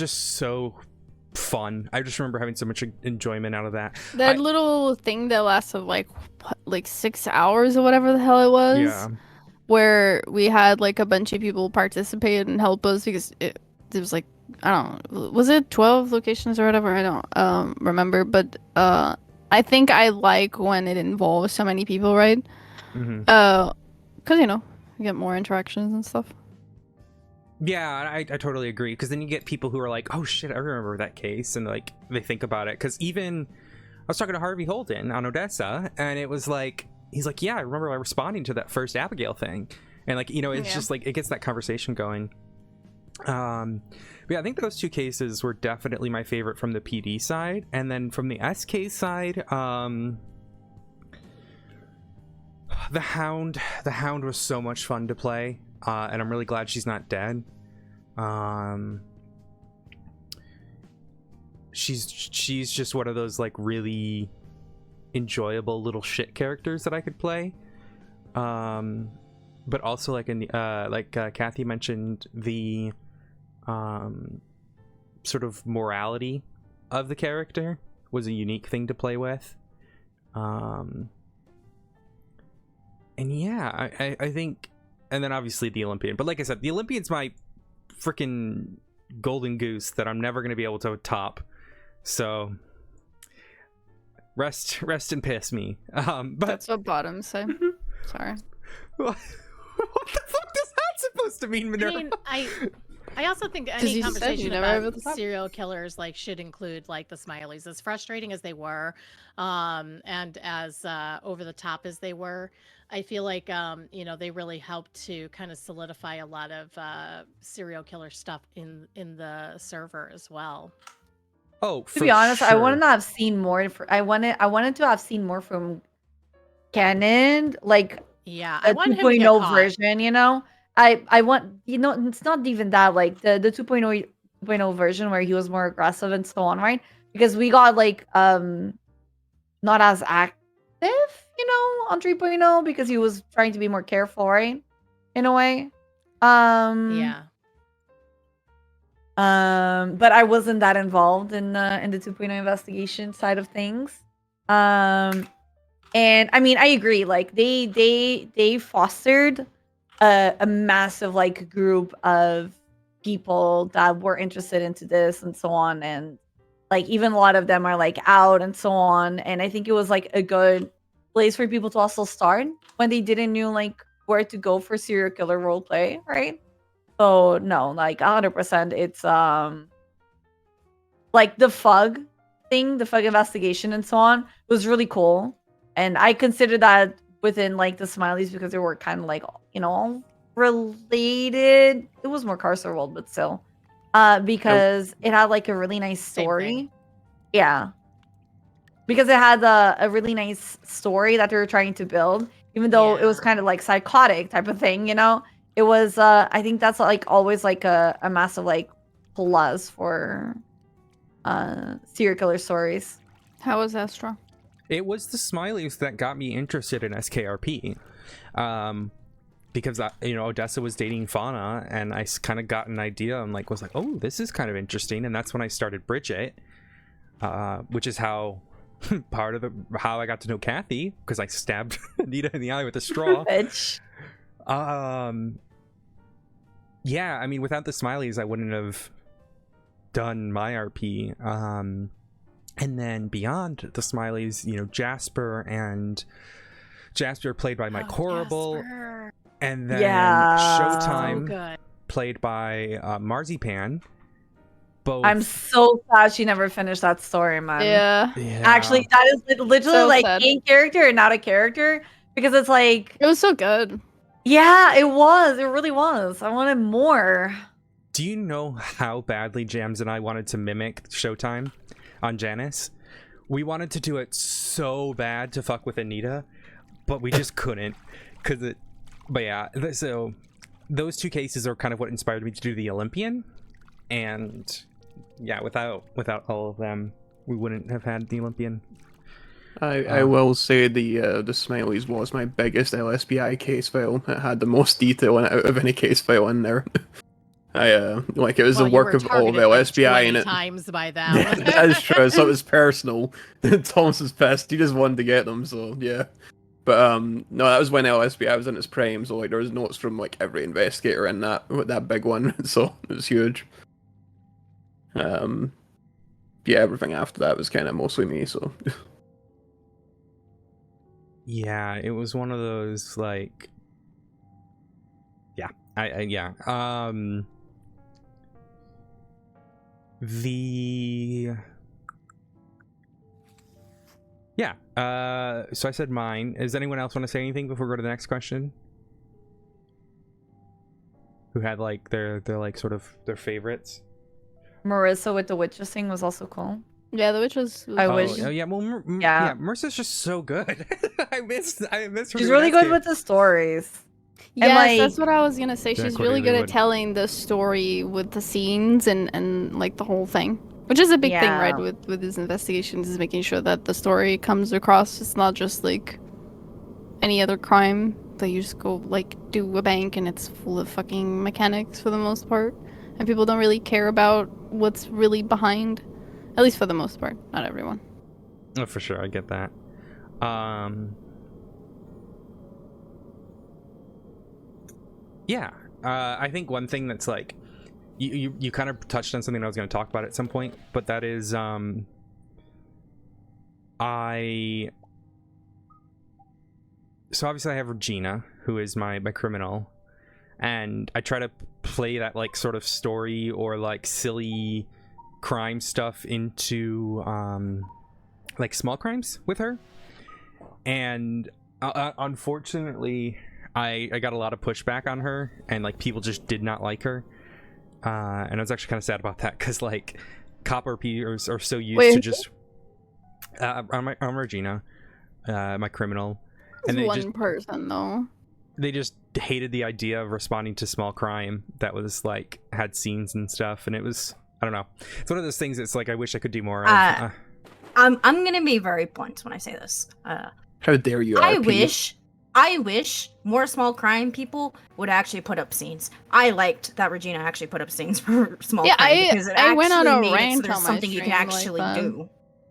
so fun. I just remember having so much enjoyment out of that. That little thing that lasted like 6 hours or whatever the hell it was. Yeah. Where we had like a bunch of people participate and help us because it was like, I don't know, was it 12 locations or whatever? I don't remember, but I think I like when it involves so many people, right? Mm-hmm. Because you know, you get more interactions and stuff. Yeah, I totally agree, because then you get people who are like, oh shit, I remember that case, and like they think about it. Because even I was talking to Harvey Holden on Odessa, and it was like, he's like, yeah, I remember responding to that first Abigail thing, and like, you know, it's just like it gets that conversation going. But yeah, I think those two cases were definitely my favorite from the PD side, and then from the SK side, the Hound was so much fun to play, and I'm really glad she's not dead. She's just one of those like really enjoyable little shit characters that I could play. but also like Kathy mentioned, the sort of morality of the character was a unique thing to play with. And yeah, I think, and then obviously the Olympian, but like I said, the Olympian's my freaking golden goose that I'm never going to be able to top. So rest and piss me. But That's what bottoms say. Sorry. what the fuck is that supposed to mean, I Minerva? mean, I also think 'Cause any you said you conversation never over about the top. serial killers like should include like the smileys. As frustrating as they were, and as over the top as they were, I feel like you know, they really helped to kind of solidify a lot of serial killer stuff in the server as well. Oh, To be honest, I wanted to have seen more. I wanted to have seen more from Canon, like Yeah, the I want him to get 2.0 caught. version. You know, I want, you know, it's not even that, like the 2.0 version where he was more aggressive and so on, right? Because we got like not as active, you know, on 3.0 because he was trying to be more careful, right? In a way. Yeah. But I wasn't that involved in the 2.0 investigation side of things. And I mean, I agree. Like they fostered a massive like group of people that were interested into this and so on, and like even a lot of them are like out and so on. And I think it was like a good place for people to also start when they didn't know like where to go for serial killer roleplay, right? So no, like 100%, it's like the FUG thing, the FUG investigation and so on was really cool, and I consider that within like the Smileys because they were kind of like, you know, related. It was more Carcer World, but still, because it had like a really nice Same story. thing. Yeah, because it had a really nice story that they were trying to build, even though it was Yeah. kind of like psychotic type of thing, you know. It was I think that's like always like a massive like plus for serial killer stories. How was Astra? It was the Smileys that got me interested in SKRP, because you know, Odessa was dating Fauna, and I kind of got an idea and was like, oh, this is kind of interesting, and that's when I started Bridget, which is how part of how I got to know Kathy, because I stabbed Anita in the eye with a straw. Bitch. Yeah, I mean, without the Smileys, I wouldn't have done my RP. And then beyond the Smileys, you know, Jasper played by Mike Horrible, Jasper. and then Yeah. So Showtime good. played by Marzipan. Both. I'm so sad she never finished that story, man. Yeah. Yeah. Actually, that is literally So like sad. in character and not a character, because it's like, It was so good. yeah, it was. It really was. I wanted more. Do you know how badly Jams and I wanted to mimic Showtime on Janice? We wanted to do it so bad to fuck with Anita, but we just couldn't. But yeah, so those two cases are kind of what inspired me to do the Olympian. And yeah, without all of them, we wouldn't have had the Olympian. I will say the Smileys was my biggest LSBI case file. It had the most detail in it out of any case file in there. It was Well, the you work were of all of targeted, like, LSBI 20 in it. times by that. That is true. So it was personal. Thomas was pissed. He just wanted to get them. So yeah. But no, that was when LSBI was in its prime. So like there was notes from like every investigator in that big one. So it was huge. Yeah, everything after that was kind of mostly me. So Yeah, it was one of those like, yeah, so I said mine. Does anyone else want to say anything before we go to the next question? Who had like their like sort of their favorites? Marissa with the witches thing was also cool. Yeah, the witch was. I Oh, wish. yeah, well, Yeah. yeah, Mercer's just so good. I miss her. She's really good with the stories. Yes, like- that's what I was gonna say. Yeah, She's Courtney really good Lee at telling the story with the scenes and like the whole thing, which is a big thing, right? Yeah. With these investigations, is making sure that the story comes across. It's not just like any other crime that you just go like do a bank and it's full of fucking mechanics for the most part, and people don't really care about what's really behind, at least for the most part. Not everyone. Oh, for sure, I get that. Yeah, I think one thing that's like, you kind of touched on something I was going to talk about at some point, but that is, so obviously I have Regina, who is my criminal, and I try to play that like sort of story or like silly crime stuff into like small crimes with her, and unfortunately I got a lot of pushback on her, and like people just did not like her, and I was actually kind of sad about that, because like cop RPers are so used to just I'm Regina, my criminal, and they one just person though. They just hated the idea of responding to small crime that was like had scenes and stuff, and it was, I don't know, it's one of those things that's like I wish I could do more of. I'm gonna be very blunt when I say this. How dare you? I wish more small crime people would actually put up scenes. I liked that Regina actually put up scenes for small crime, because it I went on a made rant it so there's on my something you can stream actually like do.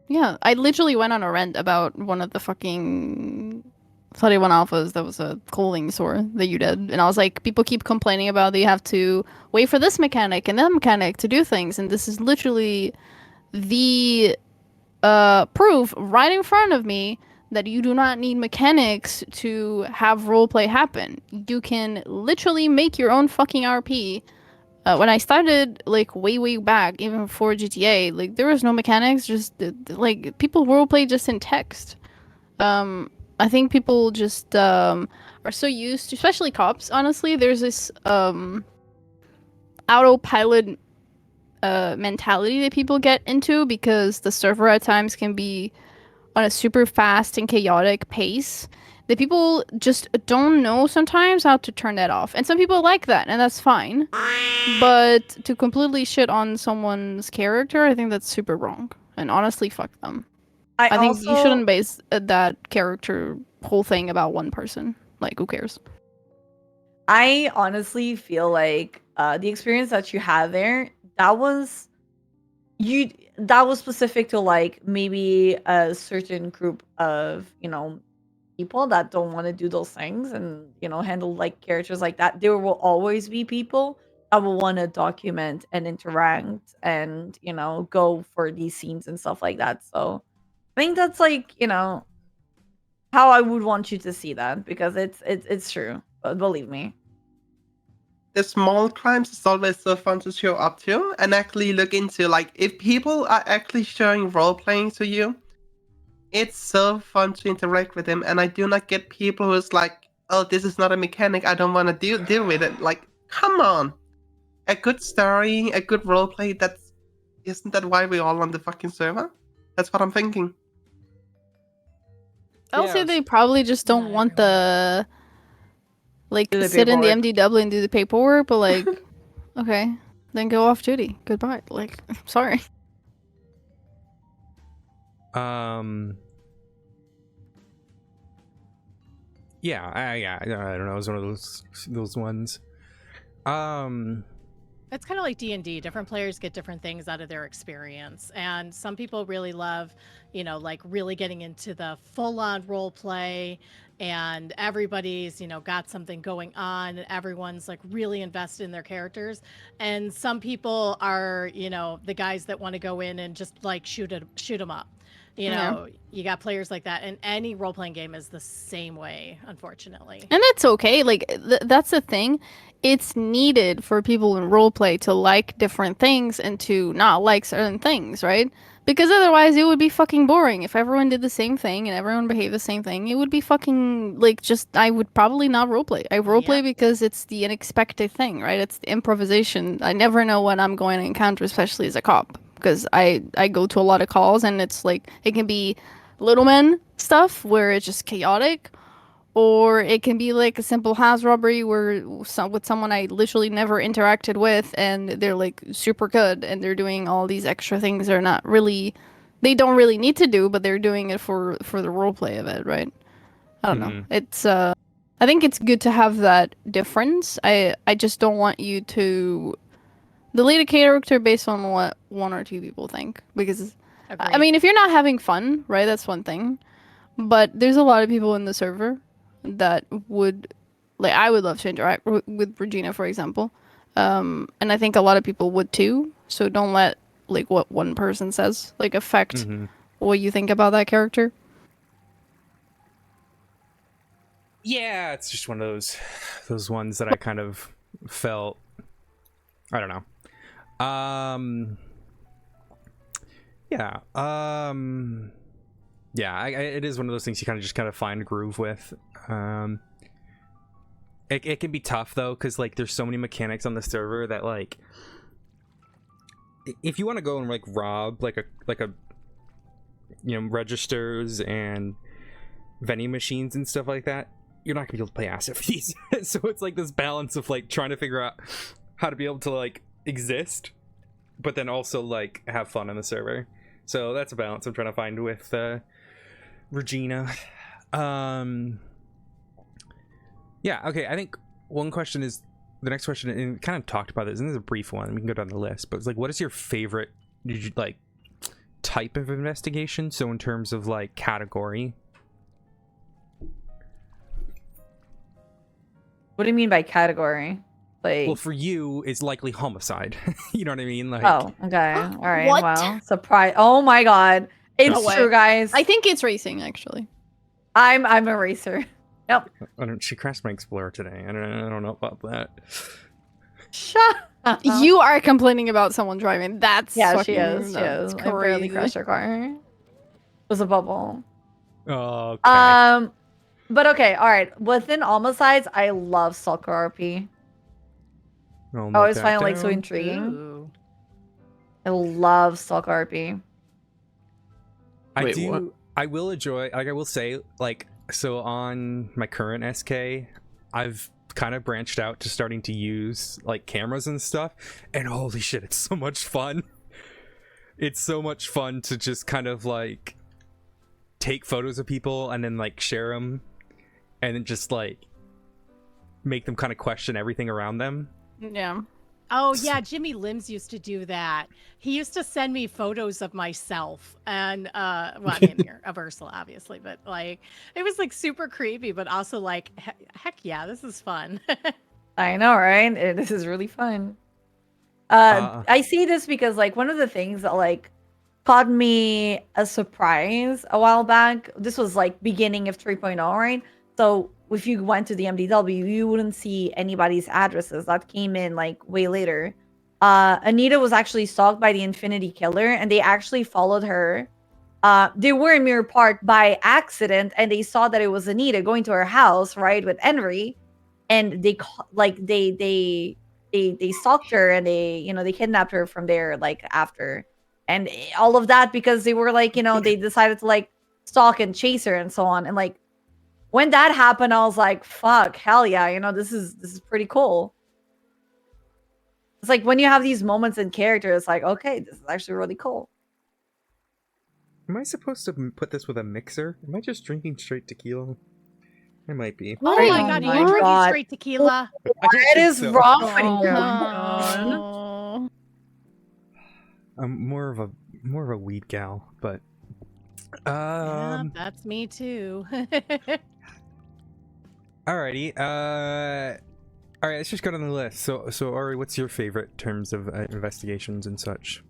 Yeah, I literally went on a rant about one of the fucking 31 Alphas that was a clothing store that you did, and I was like, people keep complaining about that you have to wait for this mechanic and that mechanic to do things, and this is literally the proof right in front of me that you do not need mechanics to have roleplay happen. You can literally make your own fucking RP. When I started, like, way back, even before GTA, like, there was no mechanics, just, like, people roleplay just in text. I think people just, are so used to, especially cops, honestly, there's this, autopilot, mentality that people get into, because the server at times can be on a super fast and chaotic pace, that people just don't know sometimes how to turn that off. And some people like that, and that's fine. But to completely shit on someone's character, I think that's super wrong. And honestly, fuck them. I think you shouldn't base that character whole thing about one person. Like, who cares? I honestly feel like the experience that you had there, that was specific to like maybe a certain group of, you know, people that don't want to do those things and, you know, handle like characters like that. There will always be people that will want to document and interact and, you know, go for these scenes and stuff like that. So I think that's like, you know, how I would want you to see that, because it's true. But believe me. The small crimes is always so fun to show up to and actually look into. Like, if people are actually showing role playing to you, it's so fun to interact with them. And I do not get people who's like, oh, this is not a mechanic, I don't want to deal with it. Like, come on. A good story, a good role play, isn't that why we're all on the fucking server? That's what I'm thinking. I'll say they probably just don't want the, like, Do the sit in the paperwork. MDW and do the paperwork, but like, okay, then go off duty. Goodbye. Like, sorry. Yeah, I don't know. It was one of those ones. It's kind of like D&D. Different players get different things out of their experience. And some people really love, you know, like really getting into the full-on role play, and everybody's, you know, got something going on, and everyone's like really invested in their characters. And some people are, you know, the guys that want to go in and just like shoot them up. You know, you got players like that, and any role-playing game is the same way, unfortunately. And that's okay. Like, that's the thing. It's needed for people in roleplay to like different things and to not like certain things, right? Because otherwise it would be fucking boring. If everyone did the same thing and everyone behaved the same thing, it would be fucking, like, just, I would probably not roleplay. I roleplay because it's the unexpected thing, right? It's the improvisation. I never know what I'm going to encounter, especially as a cop. Because I go to a lot of calls, and it's like, it can be little men stuff where it's just chaotic, or it can be like a simple house robbery where with someone I literally never interacted with, and they're like super good, and they're doing all these extra things they don't really need to do, but they're doing it for the role play of it, right? I don't know. It's I I think it's good to have that difference. I just don't want you to delete a character based on what one or two people think, because I Agreed. mean, if you're not having fun, right, that's one thing. But there's a lot of people in the server that would, like, I would love to interact with Regina, for example. And I think a lot of people would too. So don't let, like, what one person says, like, affect what you think about that character. Yeah, it's just one of those ones that I kind of felt, I don't know. Yeah, it is one of those things you kind of find a groove with. It can be tough though, because like there's so many mechanics on the server that, like, if you want to go and like rob like a registers and vending machines and stuff like that, you're not gonna be able to play Ass of these. So it's like this balance of like trying to figure out how to be able to like exist, but then also like have fun on the server. So that's a balance I'm trying to find with Regina. Yeah, okay, I think one question is the next question, and we kind of talked about this, and this is a brief one, we can go down the list, but it's like, what is your favorite like type of investigation? So in terms of like category. What do you mean by category? Like, Well, for you, it's likely homicide. You know what I mean? Like, oh, okay, all right. What? Well, surprise! Oh my god, it's No way. true, guys. I think it's racing, actually. I'm a racer. Yep. she crashed my Explorer today. I don't know about that. Shut up. You are complaining about someone driving. That's Yeah, fucking, she is. that's I barely crazy. crashed her car. It was a bubble. Okay. But okay, all right. Within homicides, I love Stalker RP. I'll I note always that find it like so down. intriguing. Ooh. I love Stalker RP. Wait, what? I will enjoy, like, I will say, like, so on my current SK, I've kind of branched out to starting to use like cameras and stuff, and holy shit, it's so much fun. It's so much fun to just kind of like take photos of people and then like share them, and then just like make them kind of question everything around them. Yeah. Oh yeah, Jimmy Lims used to do that. He used to send me photos of myself and well, I mean, of Ursula obviously, but like it was like super creepy, but also like heck yeah, this is fun. I know, right? This is really fun. I see this because like one of the things that like caught me a surprise a while back. This was like beginning of 3.0, right? So if you went to the MDW, you wouldn't see anybody's addresses. That came in like way later. Anita was actually stalked by the Infinity Killer, and they actually followed her. They were in Mirror Park by accident, and they saw that it was Anita going to her house, right, with Henry, and they stalked her, and they kidnapped her from there, like after, and all of that because they were like, they decided to like stalk and chase her and so on, and like. When that happened, I was like, fuck, hell yeah, this is pretty cool. It's like when you have these moments in character, it's like, okay, this is actually really cool. Am I supposed to put this with a mixer? Am I just drinking straight tequila? I might be. Oh my Oh god, my are you drinking God. straight tequila? What is wrong with you? Oh. I'm more of a weed gal, but Yeah, that's me too. alrighty. All right, let's just go down the list. So Ari, what's your favorite terms of investigations and such?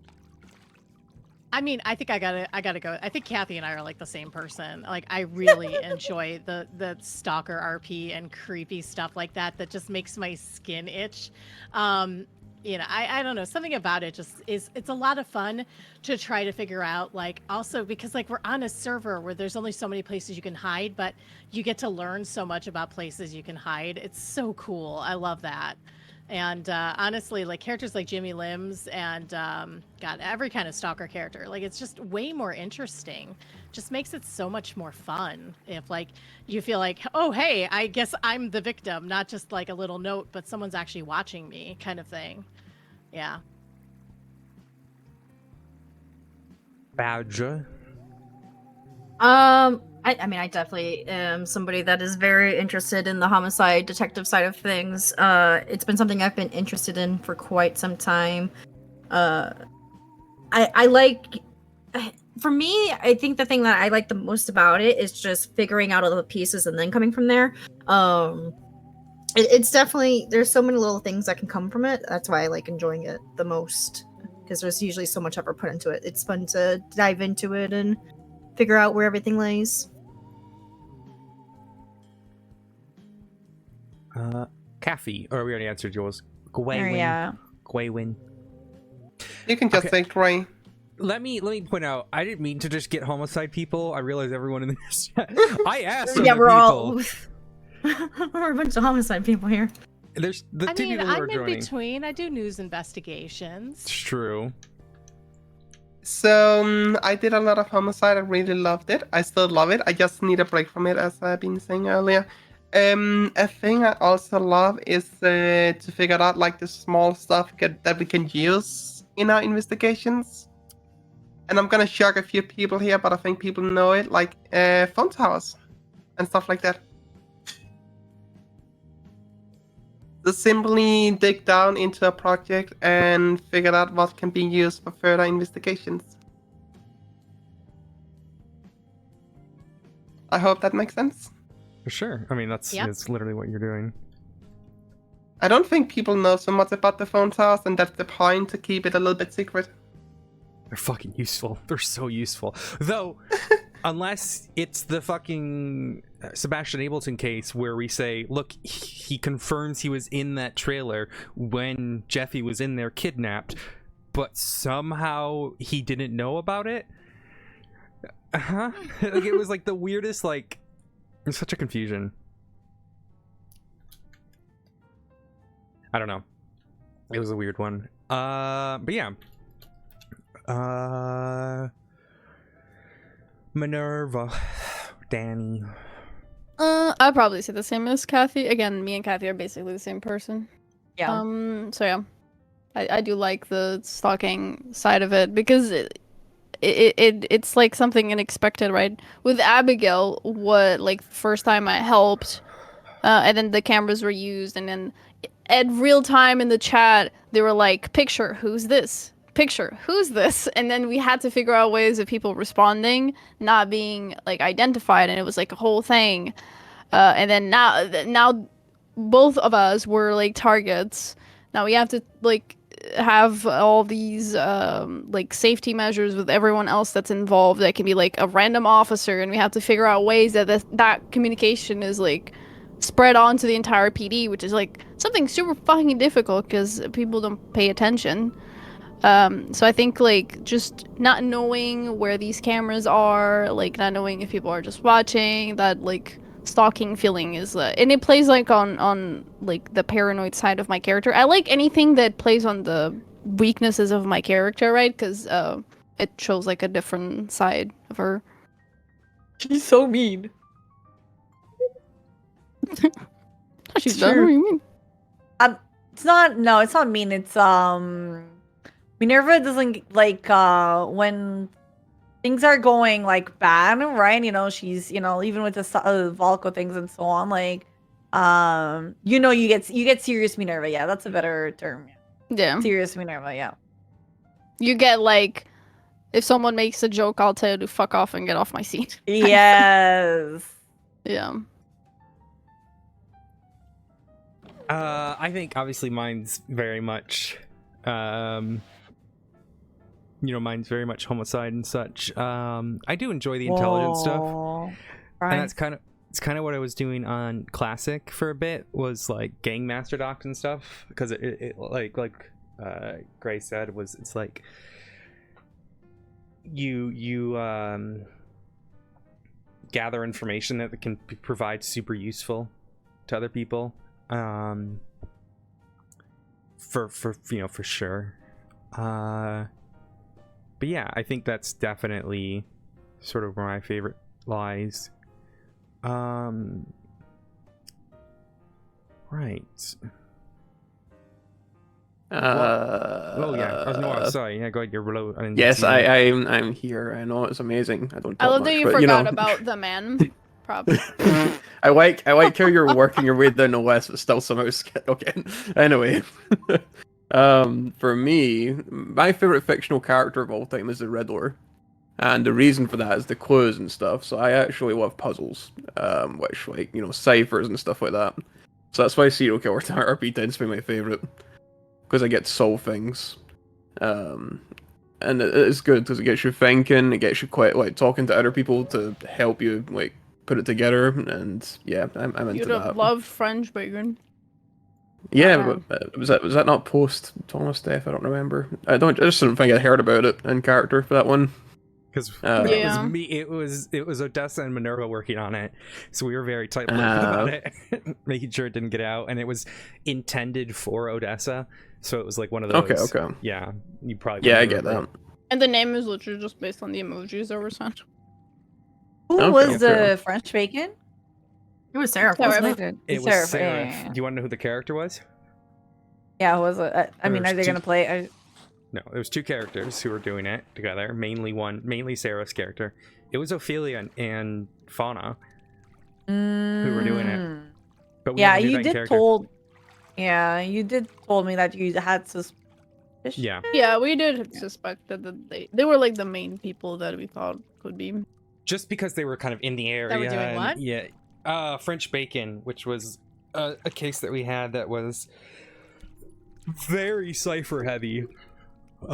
I mean, I think I gotta go. I think Kathy and I are like the same person. Like, I really enjoy the stalker RP and creepy stuff like that. That just makes my skin itch. I don't know, something about it just it's a lot of fun to try to figure out, like, also because like we're on a server where there's only so many places you can hide, but you get to learn so much about places you can hide. It's so cool. I love that. And honestly, like characters like Jimmy Lims and God, every kind of stalker character, like it's just way more interesting. Just makes it so much more fun if like you feel like, oh hey, I guess I'm the victim, not just like a little note, but someone's actually watching me, kind of thing. Yeah. Badger. I mean, I definitely am somebody that is very interested in the homicide detective side of things. It's been something I've been interested in for quite some time. I like, for me, I think the thing that I like the most about it is just figuring out all the pieces and then coming from there. It's definitely, there's so many little things that can come from it. That's why I like enjoying it the most, because there's usually so much effort put into it. It's fun to dive into it and figure out where everything lays. Kathy, or we already answered yours. Gwaywin. Yeah. Gwaywin. You can just say Gray. Let me point out, I didn't mean to just get homicide people. I realize everyone in this chat. I asked Yeah, other we're people. all we're a bunch of homicide people here. There's the I two mean, people who I'm are in joining. between. I do news investigations. It's true. So I did a lot of homicide. I really loved it. I still love it. I just need a break from it, as I've been saying earlier. A thing I also love is to figure out like the small stuff that we can use in our investigations. And I'm gonna shock a few people here, but I think people know it, like phone towers and stuff like that. Just simply dig down into a project and figure out what can be used for further investigations. I hope that makes sense. For sure. I mean, that's literally what you're doing. I don't think people know so much about the phone towers, and that's the point, to keep it a little bit secret. They're fucking useful. They're so useful. Though, unless it's the fucking Sebastian Ableton case where we say, look, he confirms he was in that trailer when Jeffy was in there kidnapped, but somehow he didn't know about it. Like, it was like the weirdest, like, it's such a confusion. I don't know. It was a weird one. But yeah. Minerva, Danny. I'd probably say the same as Kathy. Again, me and Kathy are basically the same person. Yeah. So yeah, I do like the stalking side of it because it's like something unexpected, right? With Abigail, what like the first time I helped, and then the cameras were used, and then at real time in the chat they were like, "Picture, who's this? Picture, who's this?" And then we had to figure out ways of people responding, not being like identified, and it was like a whole thing. And then now both of us were like targets. Now we have to like have all these like safety measures with everyone else that's involved. That can be like a random officer, and we have to figure out ways that that communication is like spread onto the entire PD, which is like something super fucking difficult because people don't pay attention. So I think like just not knowing where these cameras are, like not knowing if people are just watching, that like stalking feeling is and it plays like on like the paranoid side of my character. I like anything that plays on the weaknesses of my character, right? Because it shows like a different side of her. She's so mean. She's done. What do you mean? It's not. No, it's not mean. It's Minerva doesn't like when things are going like bad, right? You know, she's even with the Volko things and so on. Like, you get serious Minerva. Yeah, that's a better term. Yeah, serious Minerva. Yeah, you get like, if someone makes a joke, I'll tell you to fuck off and get off my seat. Yes. Yeah. I think obviously mine's very much, mine's very much homicide and such. I do enjoy the intelligence stuff, and that's kind of what I was doing on Classic for a bit, was like gang master docs and stuff, because it like Gray said, it's like you gather information that can provide super useful to other people. For sure. But yeah, I think that's definitely sort of where my favorite lies. Right. Oh yeah. Oh, no, sorry. Yeah, go ahead. You're below. I didn't Yes, see that. I'm here. I know it's amazing. I don't. I Talk love much, that you but, forgot know. about the man. Probably. I like how you're working your way down the list, but still somehow okay. Anyway, for me, my favorite fictional character of all time is the Riddler, and the reason for that is the clues and stuff. So I actually love puzzles, which ciphers and stuff like that. So that's why Serial Killer RP tends to be my favorite, because I get to solve things. And it's good because it gets you thinking, it gets you quite like talking to other people to help you like put it together, and yeah, I'm into You'd that. have loved French bacon. Yeah, but was that not post Thomas death? I don't remember. I just don't think I heard about it in character for that one. Because Yeah. it was me, it was Odessa and Minerva working on it, so we were very tight-lipped about it, making sure it didn't get out, and it was intended for Odessa, so it was like one of those. Okay. Yeah, you probably. Yeah, I wouldn't get remember that. And the name is literally just based on the emojis that were sent. Who Okay, was okay. the French bacon? It was Sarah, Sarah. wasn't it? it. It was Seraph. Do you want to know who the character was? Yeah, who was it? I mean, There's are they two- gonna play? No, there was two characters who were doing it together. Mainly Sarah's character. It was Ophelia and Fauna who were doing it. But we Yeah, never knew you that did character. you did told me that you had suspicion. Yeah, Yeah, we did suspect that they were like the main people that we thought could be. just because they were kind of in the area. That were doing and- what? Yeah, French Bacon, which was a case that we had that was very cipher heavy.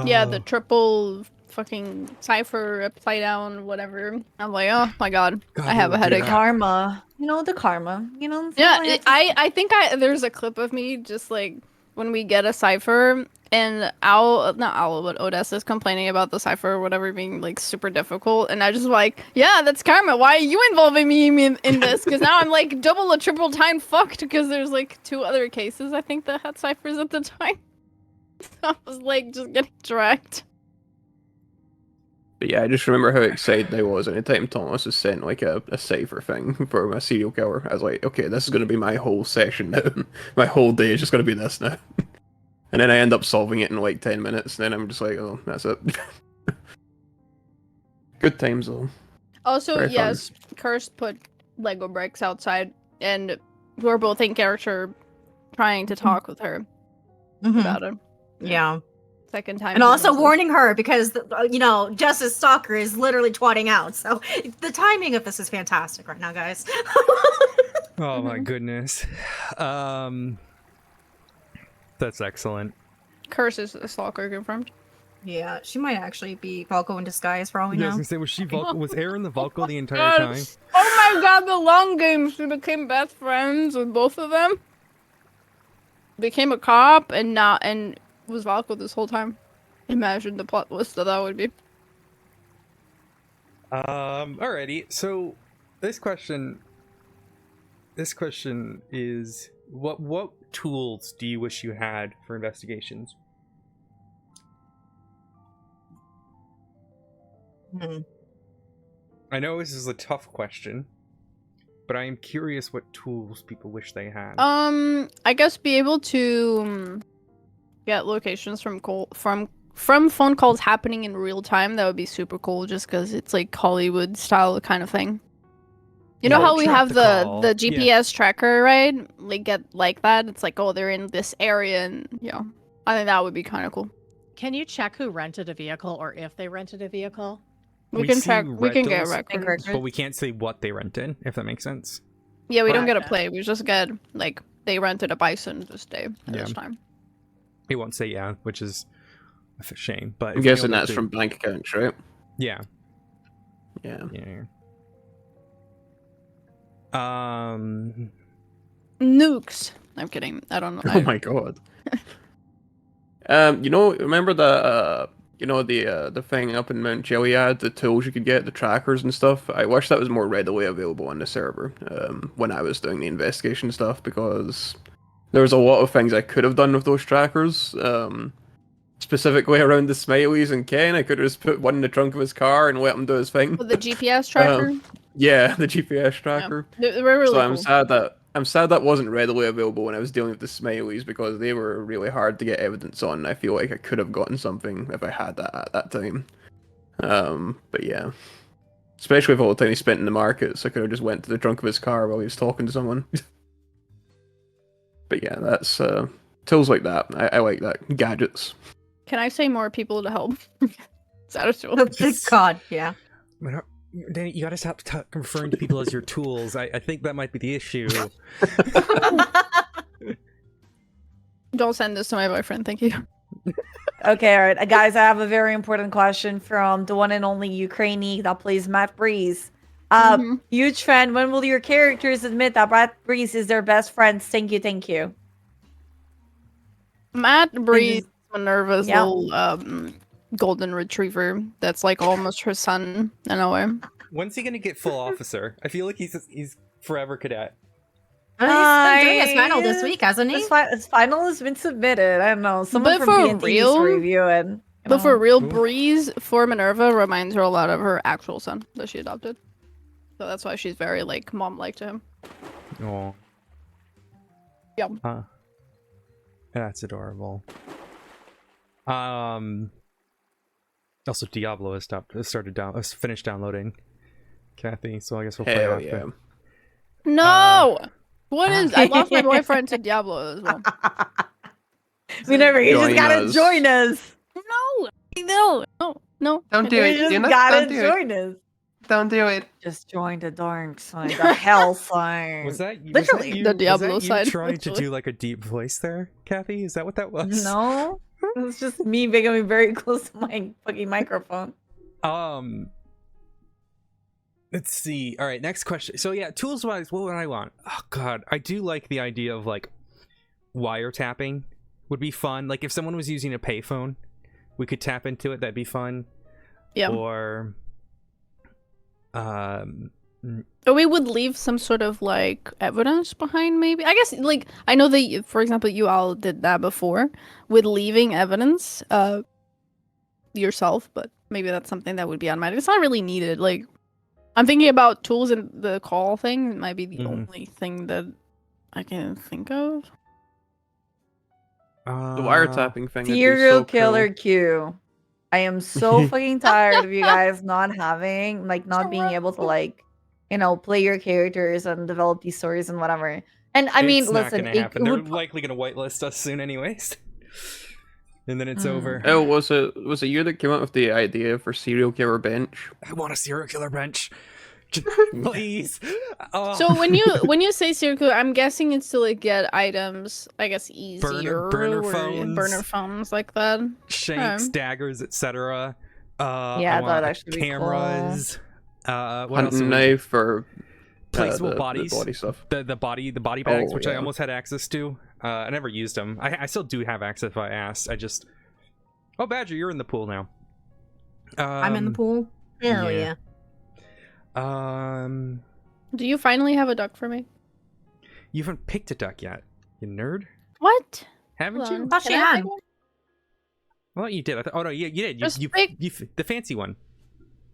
Yeah, the triple fucking cipher upside down, whatever. I'm like, oh my god, God, I have we a would do headache. that. Karma. You know the karma. You know. Yeah, something like I think there's a clip of me just like when we get a cipher and not Owl, but Odessa's complaining about the cipher or whatever being like super difficult, and I just like, yeah, that's karma. Why are you involving me in this? Because now I'm like double or triple time fucked because there's like 2 other cases I think that had ciphers at the time. I was like just getting dragged. But yeah, I just remember how excited I was anytime Thomas was sent like a cipher thing for my serial killer. I was like, okay, this is going to be my whole session now. My whole day is just going to be this now. And then I end up solving it in like 10 minutes, and then I'm just like, oh, that's it. Good times though. Also, Very fun. yes, Curse put Lego bricks outside, and we're both in character trying to talk with her Mhm. about it. Yeah. Second time. And she also knows it. warning her because, Justice Stalker is literally twatting out. So the timing of this is fantastic right now, guys. Oh my goodness. That's excellent. Curse is a stalker confirmed. Yeah, she might actually be Falco in disguise for all we Yeah, I was know. gonna say, was she was Aaron the Vulco the entire God. time? Oh my god, the long game. She became best friends with both of them. Became a cop and was Valko this whole time. Imagine the plot twist that would be. Alrighty. So this question is what tools do you wish you had for investigations? Hmm. I know this is a tough question, but I am curious what tools people wish they had. I guess be able to get locations from phone calls happening in real time. That would be super cool, just because it's like Hollywood style kind of thing. You know Yeah, how we track have the call. the GPS tracker, right? Like get like that. It's like, oh, they're in this area, and yeah, I think that would be kind of cool. Can you check who rented a vehicle or if they rented a vehicle? We We can see track. We can get rentals, records. but we can't say what they rented, if that makes sense. Yeah, we don't get a Gotcha. play. We just get like they rented a bison this day at Yeah. this time. It won't say yeah, which is a shame. But I'm if we guessing only that's do- from bank accounts, right? Yeah. Yeah. Yeah. Nukes. I'm kidding. I don't know. Oh my god. Remember the thing up in Mount Chiliad, the tools you could get, the trackers and stuff? I wish that was more readily available on the server when I was doing the investigation stuff, because there was a lot of things I could have done with those trackers. Specifically around the Smileys and Ken, I could have just put one in the trunk of his car and let him do his thing. With the GPS tracker. Yeah, the GPS tracker. They're really So I'm cool. sad that I'm sad that wasn't readily available when I was dealing with the Smileys because they were really hard to get evidence on. I feel like I could have gotten something if I had that at that time. But yeah. Especially with all the time he spent in the markets, I could have just went to the trunk of his car while he was talking to someone. But yeah, that's tools like that. I like that. Gadgets. Can I say more people to help? Is that a tool? God, yeah. Danny, you gotta stop referring to people as your tools. I think that might be the issue. Don't send this to my boyfriend, thank you. Okay, all right, guys. I have a very important question from the one and only Ukrainian that plays Matt Breeze. Huge fan. When will your characters admit that Matt Breeze is their best friend? Thank you, thank you. Matt Breeze, Minerva's Yeah. little golden retriever. That's like almost her son in a way. When's he gonna get full officer? I feel like he's forever cadet. He's been doing his final this week, hasn't he? His final has been submitted. I don't know. Someone But from for B&T needs to real? review it. you But for know. real, Ooh. Breeze for Minerva reminds her a lot of her actual son that she adopted. So that's why she's very like mom-like to him. Oh. Yep. Huh. That's adorable. Also, Diablo has finished downloading, Kathy. So I guess we'll play Hell after. yeah. No! What is? I lost my boyfriend to Diablo as well. Whenever you just Join gotta us. join us. No! Don't do You it. just You know? gotta Don't do it. join us. Don't do it. Just join the dark side, the hell side. Was that Literally. you, The was Diablo that you side, trying to actually. do like a deep voice there, Kathy? Is that what that was? No, it's just me becoming very close to my fucking microphone. Let's see. All right, next question. So yeah, tools wise, what would I want? Oh god, I do like the idea of like wiretapping would be fun. Like if someone was using a payphone, we could tap into it. That'd be fun. Yeah. Or Or we would leave some sort of like evidence behind, maybe. I guess like I know that, for example, you all did that before with leaving evidence yourself, but maybe that's something that would be automatic. It's not really needed. Like I'm thinking about tools and the call thing. It might be the only thing that I can think of. The wiretapping thing. would be Serial so killer cool. Q. I am so fucking tired of you guys not having, like, not being able to, like, you know, play your characters and develop these stories and whatever. And I mean, it's not listen, gonna it happen. They're would likely gonna whitelist us soon, anyways. And then it's Mm. over. Oh, was it you that came up with the idea for serial killer bench? I want a serial killer bench, please. Oh. So when you say serial killer, I'm guessing it's to like get items, I guess, easier, burner or phones. burner phones like that. Shanks, daggers, etc. Yeah, I want that'd actually be cameras. What else? Hunting do we- knife or Placeable the bodies. body stuff. The body bags, Oh, which I yeah. almost had access to. I never used them. I still do have access if I asked. I just. Oh, Badger, you're in the pool now. I'm in the pool. Hell yeah. yeah. Do you finally have a duck for me? You haven't picked a duck yet, you nerd. What? Haven't Hold you? on. Thought she Can I had. pick one? Well, you did. Oh no, yeah, you did. Just You pick- the fancy one.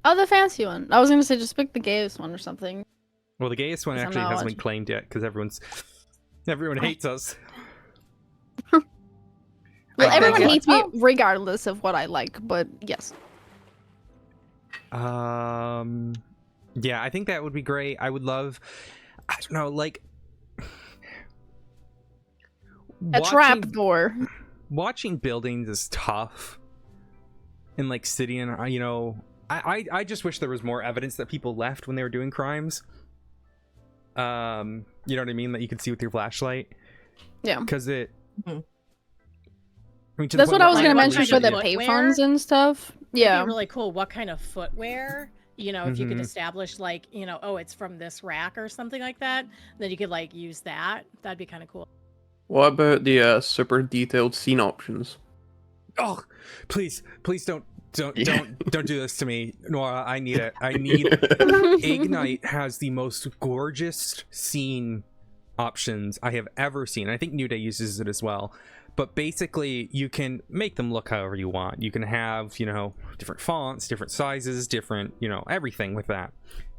Oh, the fancy one. I was gonna say just pick the gayest one or something. Well, the gayest one Because I'm actually not hasn't been watching. claimed yet because everyone hates us. Well, I everyone think- hates me regardless of what I like, but yes. Yeah, I think that would be great. I would love, I don't know, like A trap door. Watching buildings is tough. In like city and you know, I just wish there was more evidence that people left when they were doing crimes. You know what I mean? That you could see with your flashlight. Yeah. Because it. Mhm. I mean, to the That's point what I where was Like, gonna what mention kind for of the footwear? payphones and stuff. Yeah. It'd be really cool. What kind of footwear? You know, if you could Mhm. establish like, you know, oh, it's from this rack or something like that, then you could like use that. That'd be kind of cool. What about the super detailed scene options? Oh, please don't Yeah. don't do this to me, Nora. I need it. I need Ignite has the most gorgeous scene options I have ever seen. I think New Day uses it as well. But basically, you can make them look however you want. You can have, you know, different fonts, different sizes, different, you know, everything with that.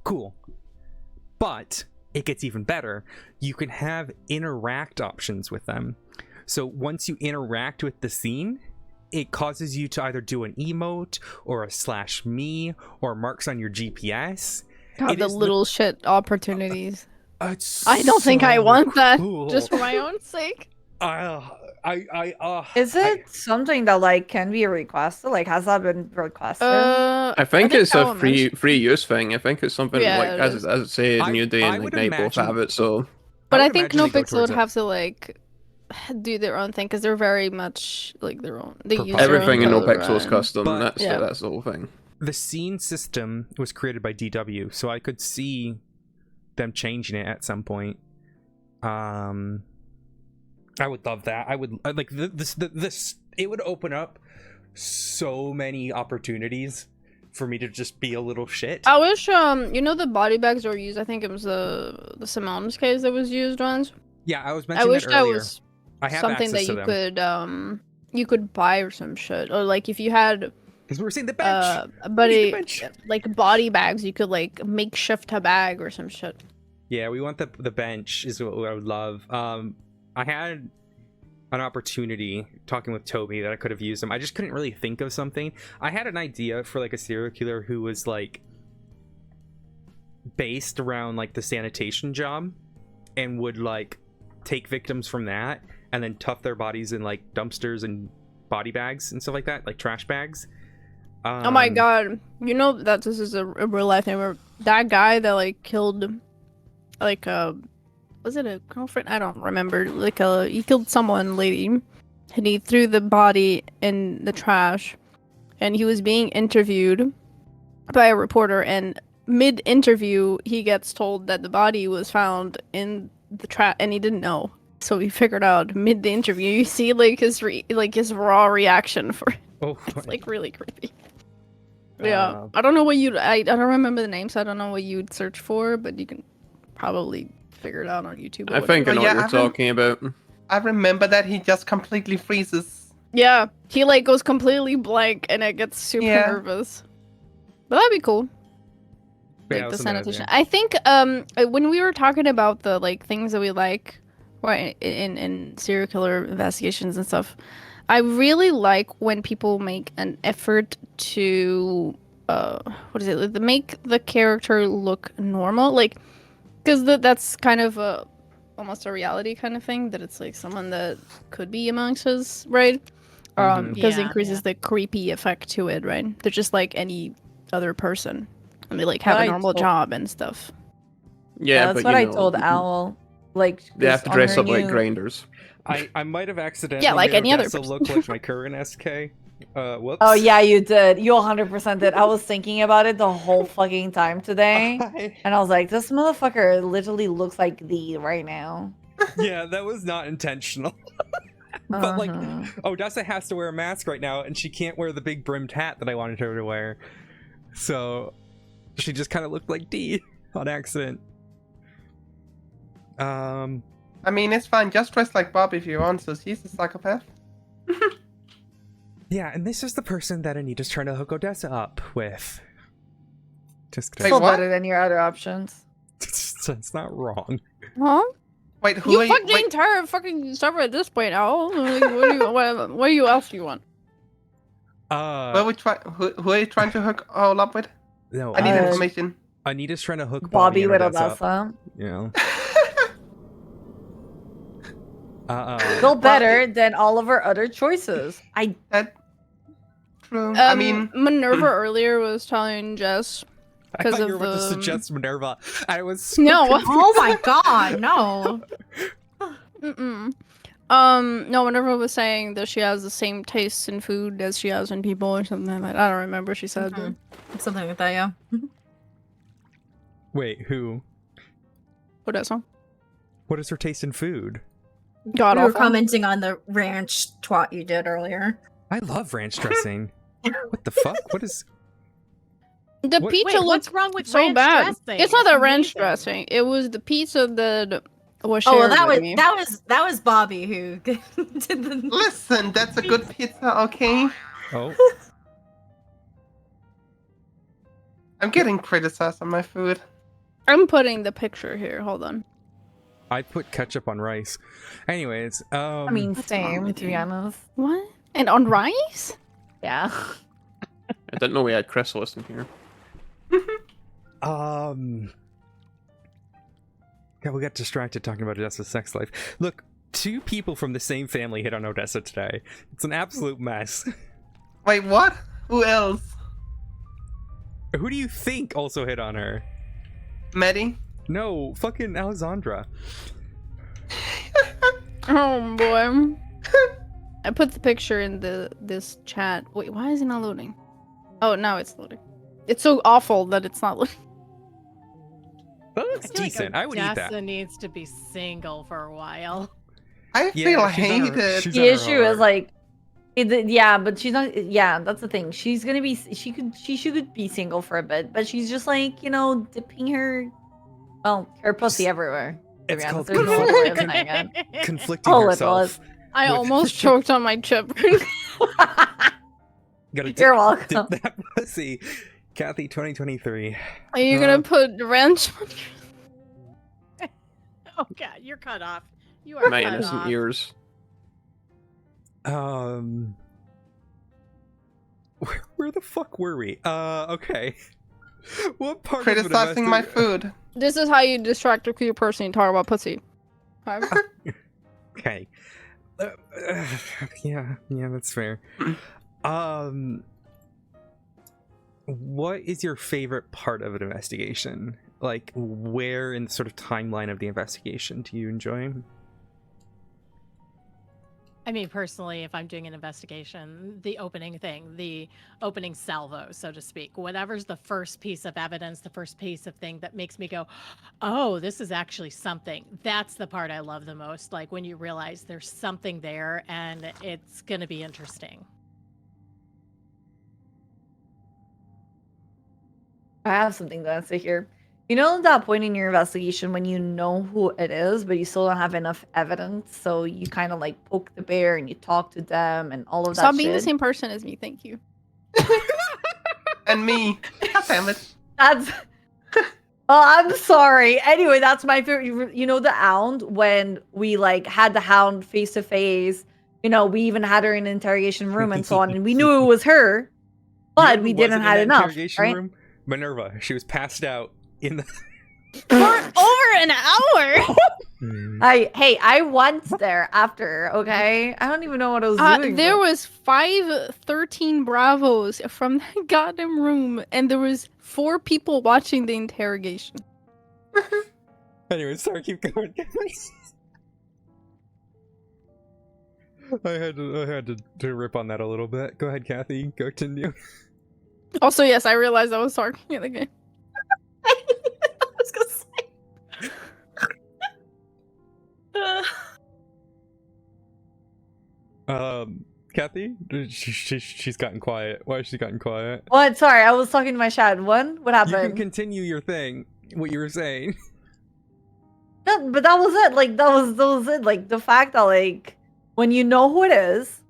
Cool. But it gets even better. You can have interact options with them. So once you interact with the scene, it causes you to either do an emote or a /me or marks on your GPS. God, It the is little shit opportunities. It's I don't think I so want that, cool. just for my own sake. Is it something that like can be requested? Like, has that been requested? I think it's a Callum free is. free use thing. I think it's something Yeah, like it as is. it say I- New Day I and would Ignite both imagine- have it. So But I would think imagine they go NoPixel towards would it. have to like do their own thing because they're very much like their own. They use Proprietary. their own everything in code, NoPixel is right? custom. But- Yeah. That's the whole thing. The scene system was created by DW, so I could see them changing it at some point. I would love that. I would like this. It would open up so many opportunities for me to just be a little shit. I wish you know the body bags were used. I think it was the Simone's case that was used once. Yeah, I was I mentioning wish that that earlier. was I have something that access to you them. could you could buy or some shit, or like if you had Because we were seeing the bench. buddy bench. like body bags, you could like makeshift a bag or some shit. Yeah, we want the bench is what I would love. I had an opportunity talking with Toby that I could have used them. I just couldn't really think of something. I had an idea for like a serial killer who was like based around like the sanitation job and would like take victims from that and then tuff their bodies in like dumpsters and body bags and stuff like that, like trash bags. Oh my god, you know that this is a real life thing where that guy that like killed like was it a girlfriend? I don't remember. Like he killed someone, lady, and he threw the body in the trash, and he was being interviewed by a reporter, and mid-interview he gets told that the body was found in the trash, and he didn't know. So he figured out mid the interview. You see like his his raw reaction for it. Oh, It's like really creepy. Yeah, I don't know what I don't remember the name, so I don't know what you'd search for, but you can probably figure it out on YouTube. or I think I whatever. know yeah, what you're talking about. I remember that he just completely freezes. Yeah, he like goes completely blank, and it gets super Yeah. nervous. But that'd be cool. Yeah, Like that the was a bad sanitation. idea. I think when we were talking about the like things that we like, right, in serial killer investigations and stuff, I really like when people make an effort to what is it? Make the character look normal, like because that's kind of almost a reality kind of thing that it's like someone that could be amongst us, right? Mhm. Because it Yeah, increases yeah. the creepy effect to it, right? They're just like any other person, and they like have What a I normal told- job and stuff. Yeah, that's but what you I know, told Owl. Like They have to on dress her up like new- grinders. I might have accidentally Yeah, like made any other Odessa person. look like my current SK. Whoops. Oh yeah, you did. You 100% did. I was thinking about it the whole fucking time today, and I was like, this motherfucker literally looks like thee right now. Yeah, that was not intentional. But like, Uh-huh. Odessa has to wear a mask right now, and she can't wear the big brimmed hat that I wanted her to wear. So she just kind of looked like D on accident. I mean, it's fine. Just dress like Bob if you want, so she's a psychopath. Yeah, and this is the person that Anita's trying to hook Odessa up with. Just Wait, Still what? better than your other options. That's not wrong. Huh? Wait, who You are fucked the wait, entire fucking server at this point, Owl. Like, what do you else do you want? who are you trying to hook all up with? No, I need Uh, information. Anita's trying to hook Bobby and with Odessa up, Odessa. you know. Still better than all of our other choices. I That true. I mean, Minerva earlier was telling Jess I 'cause thought of you were about to the- suggest Minerva. I was so No. confused. Oh my god, no. Mm-mm. No, Minerva was saying that she has the same taste in food as she has in people or something like that. I don't remember what she said. Mhm. Something like that, yeah. Wait, who? What that song? What is her taste in food? God We were awful. commenting on the ranch twat you did earlier. I love ranch dressing. What the fuck? What is? The What- pizza Wait, looked what's wrong with so ranch bad. dressing? It's not the ranch amazing. dressing. It was the pizza that was Oh, shared well, that with was me. that was Bobby who did the. listen, that's a good pizza, okay? Oh, I'm getting criticized on my food. I'm putting the picture here. Hold on. I put ketchup on rice. Anyways, I mean, What's wrong same, with to be you? honest. What? And on rice? Yeah. I didn't know we had Chrysalis in here. Yeah, we got distracted talking about Odessa's sex life. Look, 2 people from the same family hit on Odessa today. It's an absolute mess. Wait, what? Who else? Who do you think also hit on her? Maddie? No, fucking Alexandra. Oh boy. I put the picture in this chat. Wait, why is it not loading? Oh, now it's loading. It's so awful that it's not loading. That looks I feel decent. Like I would eat that. Odessa needs to be single for a while. I Yeah, feel she's on her- hated. she's The on her issue is heart. like, yeah, but she's not. Yeah, that's the thing. She's gonna be. She could be single for a bit, but she's just like, you know, dipping her pussy everywhere. To It's be honest, called there's no other way of saying it. conflicting Oh, it herself. was. I With- almost choked on my chip. Gotta You're dip welcome. that pussy. Kathy 2023. Are you gonna put ranch on Oh god, you're cut off. You are My cut innocent off. ears. Where the fuck were we? Okay. What part Criticizing my of food. This is how you distract a queer person and talk about pussy. Okay. Yeah, that's fair. What is your favorite part of an investigation? Like, where in the sort of timeline of the investigation do you enjoy? I mean, personally, if I'm doing an investigation, the opening thing, the opening salvo, so to speak, whatever's the first piece of evidence, the first piece of thing that makes me go, oh, this is actually something. That's the part I love the most. Like when you realize there's something there and it's going to be interesting. I have something to say here. You know that point in your investigation when you know who it is, but you still don't have enough evidence, so you kind of like poke the bear and you talk to them and all of that Stop being the shit? same person as me, thank you. And me. God damn it. That's. Oh, I'm sorry. Anyway, that's my favorite. You know the hound when we like had the hound face to face. You know, we even had her in the interrogation room and so on, and we knew it was her, You but know we who didn't wasn't in have that enough, interrogation right? room? Minerva. She was passed out in the. For over an hour. I went there after. Okay, I don't even know what I was doing. There but- was 513 Bravos from that goddamn room, and there was 4 people watching the interrogation. Anyway, sorry, keep going. I had to rip on that a little bit. Go ahead, Kathy. Go continue. Also, yes, I realized I was talking again. I was gonna say. Kathy, she's gotten quiet. Why has she gotten quiet? What? Sorry, I was talking to my chat. What You can happened? continue your thing. What you were saying. No, but that was it. Like that was it. Like the fact that like when you know who it is,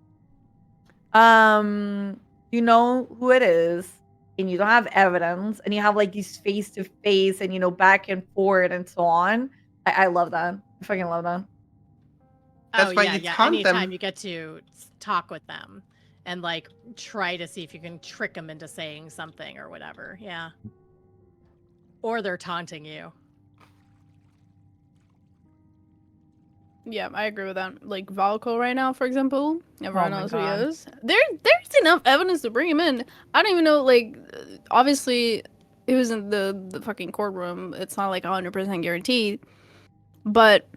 you know who it is, and you don't have evidence, and you have like these face to face, and you know back and forth and so on. I love that. I fucking love that. That's oh why yeah, you yeah. taunt them. Anytime you get to talk with them and like try to see if you can trick them into saying something or whatever. Yeah. Or they're taunting you. Yeah, I agree with that. Like Valko right now, for example, everyone my knows God. who he is. There's enough evidence to bring him in. I don't even know. Like, obviously, it was in the fucking courtroom. It's not like 100% guaranteed, but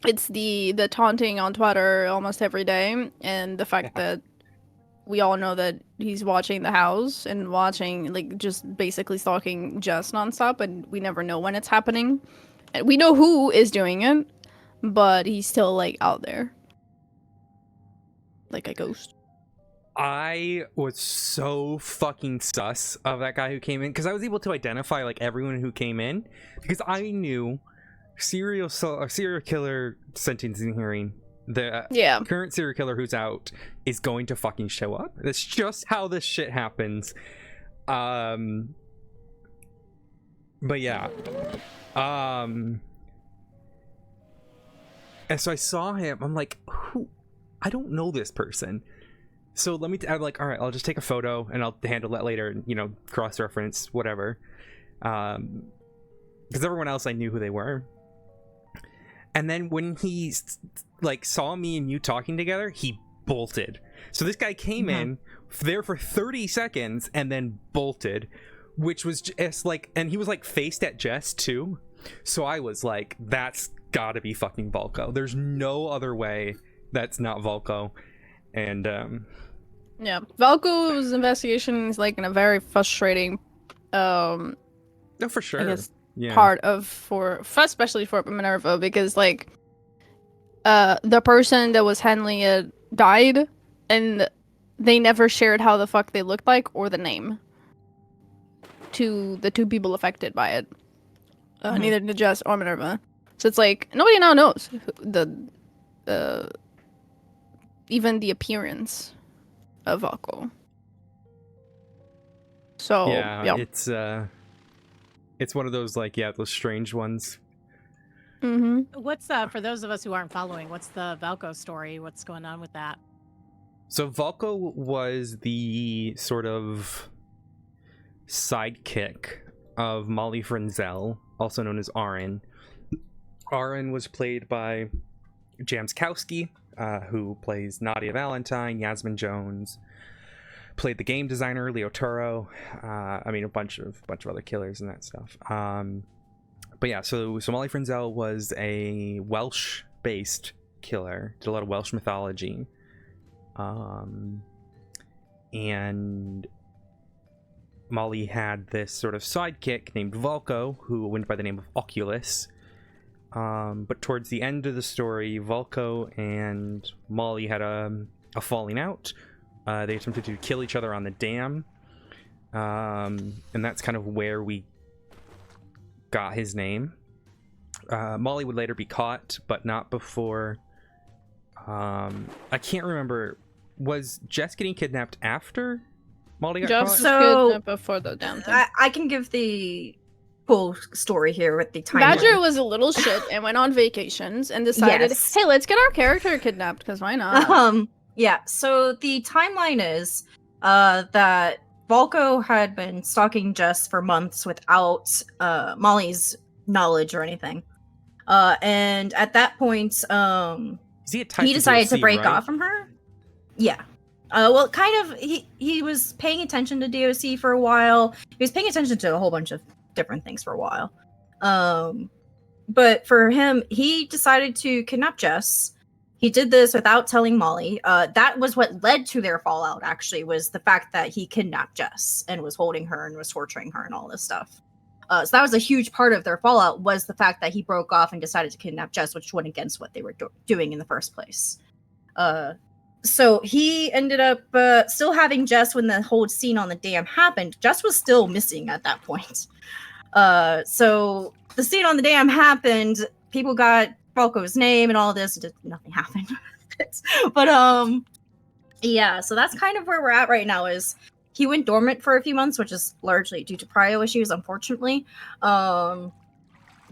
it's the taunting on Twitter almost every day, and the fact that we all know that he's watching the house and watching, like, just basically stalking Jess nonstop, and we never know when it's happening. And we know who is doing it, but he's still, like, out there. Like a ghost. I was so fucking sus of that guy who came in because I was able to identify like everyone who came in because I knew serial killer sentencing hearing. The Yeah. current serial killer who's out is going to fucking show up. That's just how this shit happens. But yeah, and so I saw him. I'm like, who? I don't know this person. So I'm like, all right, I'll just take a photo and I'll handle that later. You know, cross-reference, whatever. Because everyone else I knew who they were. And then when he like saw me and you talking together, he bolted. So this guy came in there for 30 seconds and then bolted, which was just like, and he was like faced at Jess too. So I was like, that's gotta be fucking Volko. There's no other way that's not Volko. And yeah, Valko's investigation is like in a very frustrating no, for sure. I guess Yeah. part of especially for Minerva, because like the person that was handling it died and they never shared how the fuck they looked like or the name to the two people affected by it. Neither did Jess or Minerva. So it's like nobody now knows even the appearance of Valko. So yeah, it's one of those like those strange ones. What's for those of us who aren't following, what's the Valko story? What's going on with that? So Valko was the sort of sidekick of Molly Frenzel, also known as Aaron. Aaron was played by Jamskowski, who plays Nadia Valentine. Yasmin Jones played the game designer Leo Toro. I mean, a bunch of other killers and that stuff. But yeah, so Molly Frenzel was a Welsh-based killer. Did a lot of Welsh mythology. And Molly had this sort of sidekick named Volko, who went by the name of Oculus. But towards the end of the story, Volko and Molly had a falling out. They attempted to kill each other on the dam. And that's kind of where we got his name. Molly would later be caught, but not before. I can't remember. Was Jess getting kidnapped after Molly got Jess caught? was So- kidnapped before the damn thing. I can give the full story here with the timeline. Badger was a little shit and went on vacations and decided, Yes. hey, let's get our character kidnapped, because why not? Yeah, so the timeline is that Volko had been stalking Jess for months without Molly's knowledge or anything. And at that point, Is he attached he decided to DOC, break right? off from her. Yeah. Well, kind of, he was paying attention to DOC for a while. He was paying attention to a whole bunch of different things for a while. But for him, he decided to kidnap Jess. He did this without telling Molly. That was what led to their fallout, actually, was the fact that he kidnapped Jess and was holding her and was torturing her and all this stuff. So that was a huge part of their fallout, was the fact that he broke off and decided to kidnap Jess, which went against what they were doing in the first place. So he ended up still having Jess when the whole scene on the dam happened. Jess was still missing at that point. So the scene on the dam happened. People got Volko's name and all this. Nothing happened. But yeah. So that's kind of where we're at right now. Is he went dormant for a few months, which is largely due to prio issues, unfortunately.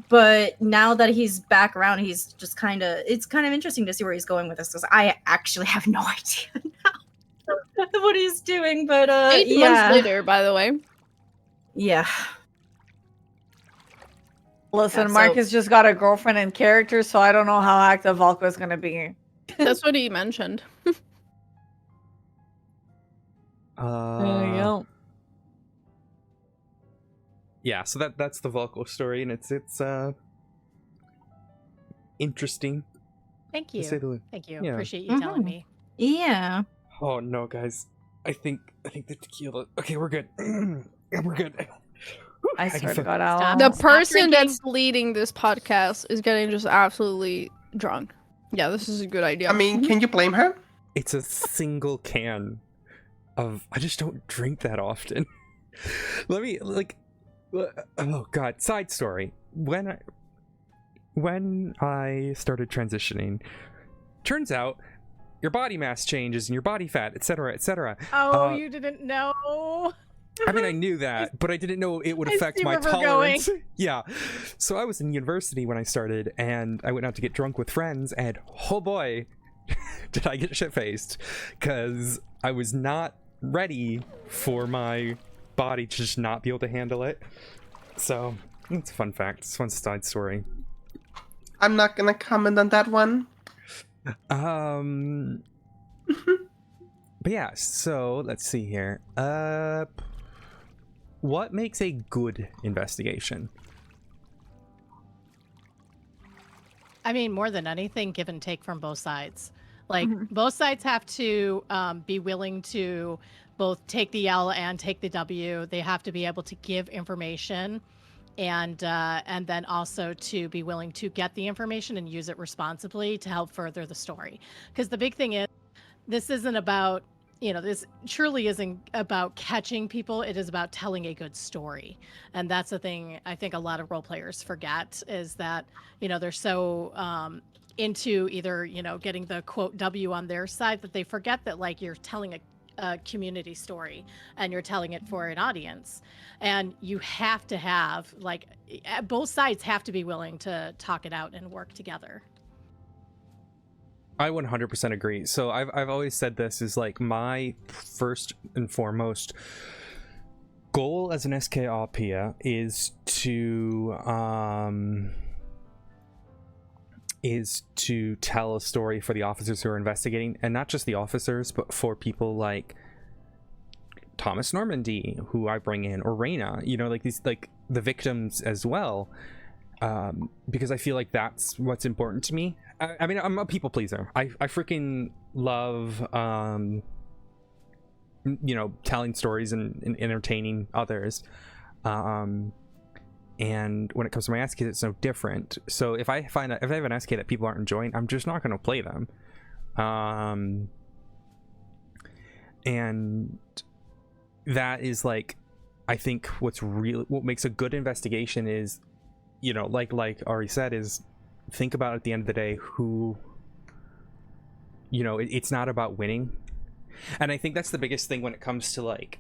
But now that he's back around, he's just it's kind of interesting to see where he's going with this, because I actually have no idea now what he's doing. But 8 months later, by the way. Yeah. Listen, Yeah, so- Marcus just got a girlfriend and character, so I don't know how active Volko is going to be. That's what he mentioned. There you go. Yeah, so that's the Volko story, and it's interesting. Thank To say you. the least. Thank you. Yeah. Appreciate you telling Mhm. me. Yeah. Oh no, guys! I think the tequila. Okay, we're good. We're good. I can swear to feel- God, Stop. Al. The Stop person drinking. that's leading this podcast is getting just absolutely drunk. Yeah, this is a good idea. I mean, can you blame her? It's a single can of. I just don't drink that often. Let me oh god, side story. When I started transitioning, turns out your body mass changes and your body fat, etc., etc. Oh, Uh, you didn't know. I mean, I knew that, but I didn't know it would I affect see my where we're going. tolerance. Yeah. So I was in university when I started, and I went out to get drunk with friends, and oh boy, did I get shit-faced. Because I was not ready for my body to just not be able to handle it. So, it's a fun fact. It's a fun side story. I'm not gonna comment on that one. But yeah, so let's see here. What makes a good investigation? I mean, more than anything, give and take from both sides. Like, both sides have to be willing to both take the L and take the W. They have to be able to give information, and then also to be willing to get the information and use it responsibly to help further the story. Because the big thing is, this isn't about, this truly isn't about catching people. It is about telling a good story. And that's the thing I think a lot of role players forget, is that, they're so into either, getting the quote W on their side, that they forget that, like, you're telling a community story and you're telling it for an audience. And you have to have, like, both sides have to be willing to talk it out and work together. I 100% agree. So I've always said this is like my first and foremost goal as an SKRP is to tell a story for the officers who are investigating, and not just the officers, but for people like Thomas Normandy, who I bring in, or Reyna, like these, like the victims as well. Because I feel like that's what's important to me. I mean, I'm a people pleaser. I freaking love, telling stories and entertaining others. And when it comes to my SK, it's no different. So if I have an SK that people aren't enjoying, I'm just not going to play them. And that is, like, I think what makes a good investigation is, like Ari said, is think about at the end of the day who, it's not about winning. And I think that's the biggest thing when it comes to, like,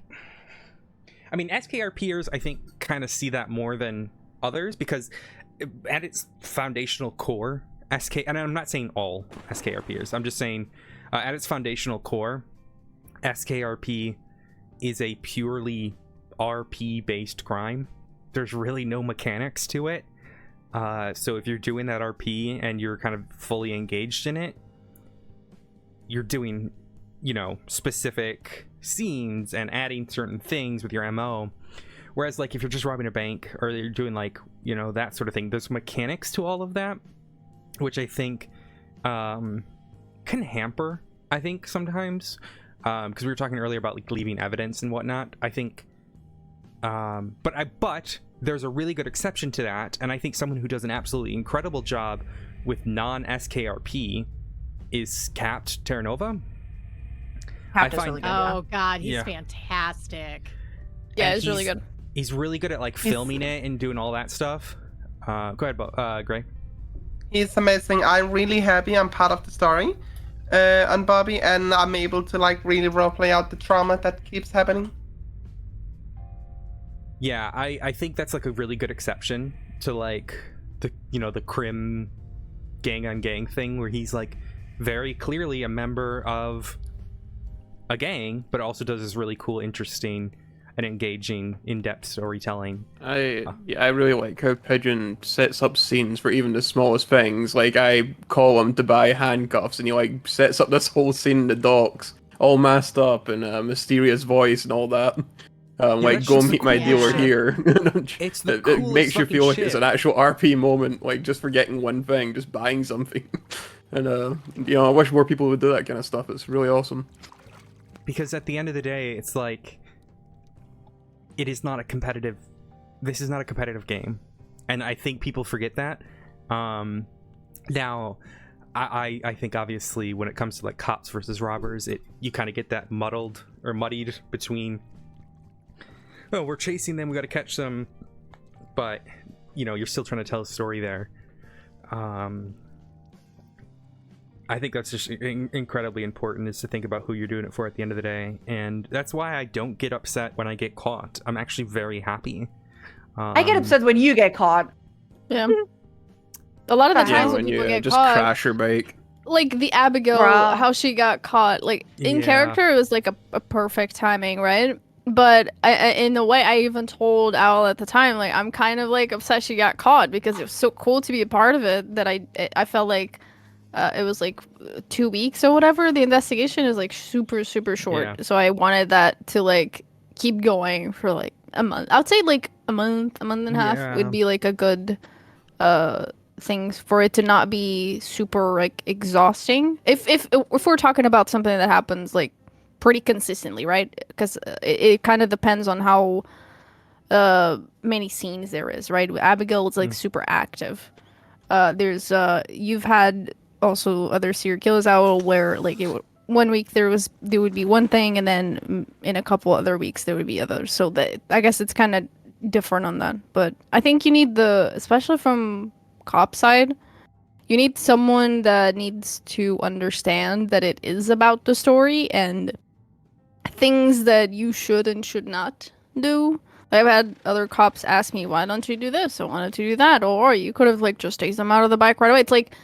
I mean, SKRPers, I think, kind of see that more than others, because at its foundational core, and I'm not saying all SKRPers, I'm just saying at its foundational core, SKRP is a purely RP based crime. There's really no mechanics to it. So if you're doing that RP and you're kind of fully engaged in it, you're doing, specific scenes and adding certain things with your MO. Whereas, like, if you're just robbing a bank or you're doing, like, that sort of thing, there's mechanics to all of that, which I think can hamper, I think, sometimes. Because we were talking earlier about, like, leaving evidence and whatnot. I think, but there's a really good exception to that, and I think someone who does an absolutely incredible job with non-SKRP is Capt Terranova. Capt is really good. Oh God, he's Yeah. fantastic. Yeah, And it's really good. He's really good at, like, filming it and doing all that stuff. Go ahead, Gray. He's amazing. I'm really happy I'm part of the story on Bobby, and I'm able to, like, really roleplay out the trauma that keeps happening. Yeah, I think that's, like, a really good exception to, like, the Crim gang on gang thing, where he's, like, very clearly a member of a gang, but also does this really cool, interesting, and engaging, in-depth storytelling. I really like how Pigeon sets up scenes for even the smallest things. Like, I call him to buy handcuffs, and he, like, sets up this whole scene in the docks, all masked up, and a mysterious voice and all that. Like, that's go just the meet my dealer coolest here. It's the it coolest makes you fucking feel like shit. it's an actual RP moment, like, just for getting one thing, just buying something. And, I wish more people would do that kind of stuff. It's really awesome. Because at the end of the day, it's like, this is not a competitive game, and I think people forget that. Now, I think obviously when it comes to, like, cops versus robbers, you kind of get that muddied between, oh, we're chasing them, we got to catch them, but you're still trying to tell a story there. I think that's just incredibly important, is to think about who you're doing it for at the end of the day. And that's why I don't get upset when I get caught. I'm actually very happy. I get upset when you get caught. Yeah. A lot of the Yeah, times when when people you get just caught, crash your bike. like the Abigail, Bruh. how she got caught, like in Yeah. character, it was like a perfect timing, right? But in a way, I even told Owl at the time, like, I'm kind of like upset she got caught, because it was so cool to be a part of it that I felt like it was like 2 weeks or whatever. The investigation is like super short, Yeah. so I wanted that to like keep going for like a month. I would say like a month and a half Yeah. would be like a good things for it to not be super like exhausting. If we're talking about something that happens like pretty consistently, right? Because it kind of depends on how many scenes there is, right? Abigail is like super active. There's you've had also other serial killers out where like 1 week there would be one thing, and then in a couple other weeks there would be others. So that, I guess it's kind of different on that. But I think you need especially from cop side, you need someone that needs to understand that it is about the story and things that you should and should not do. I've had other cops ask me, why don't you do this? I wanted to do that. Or you could have like just chased them out of the bike right away. It's like,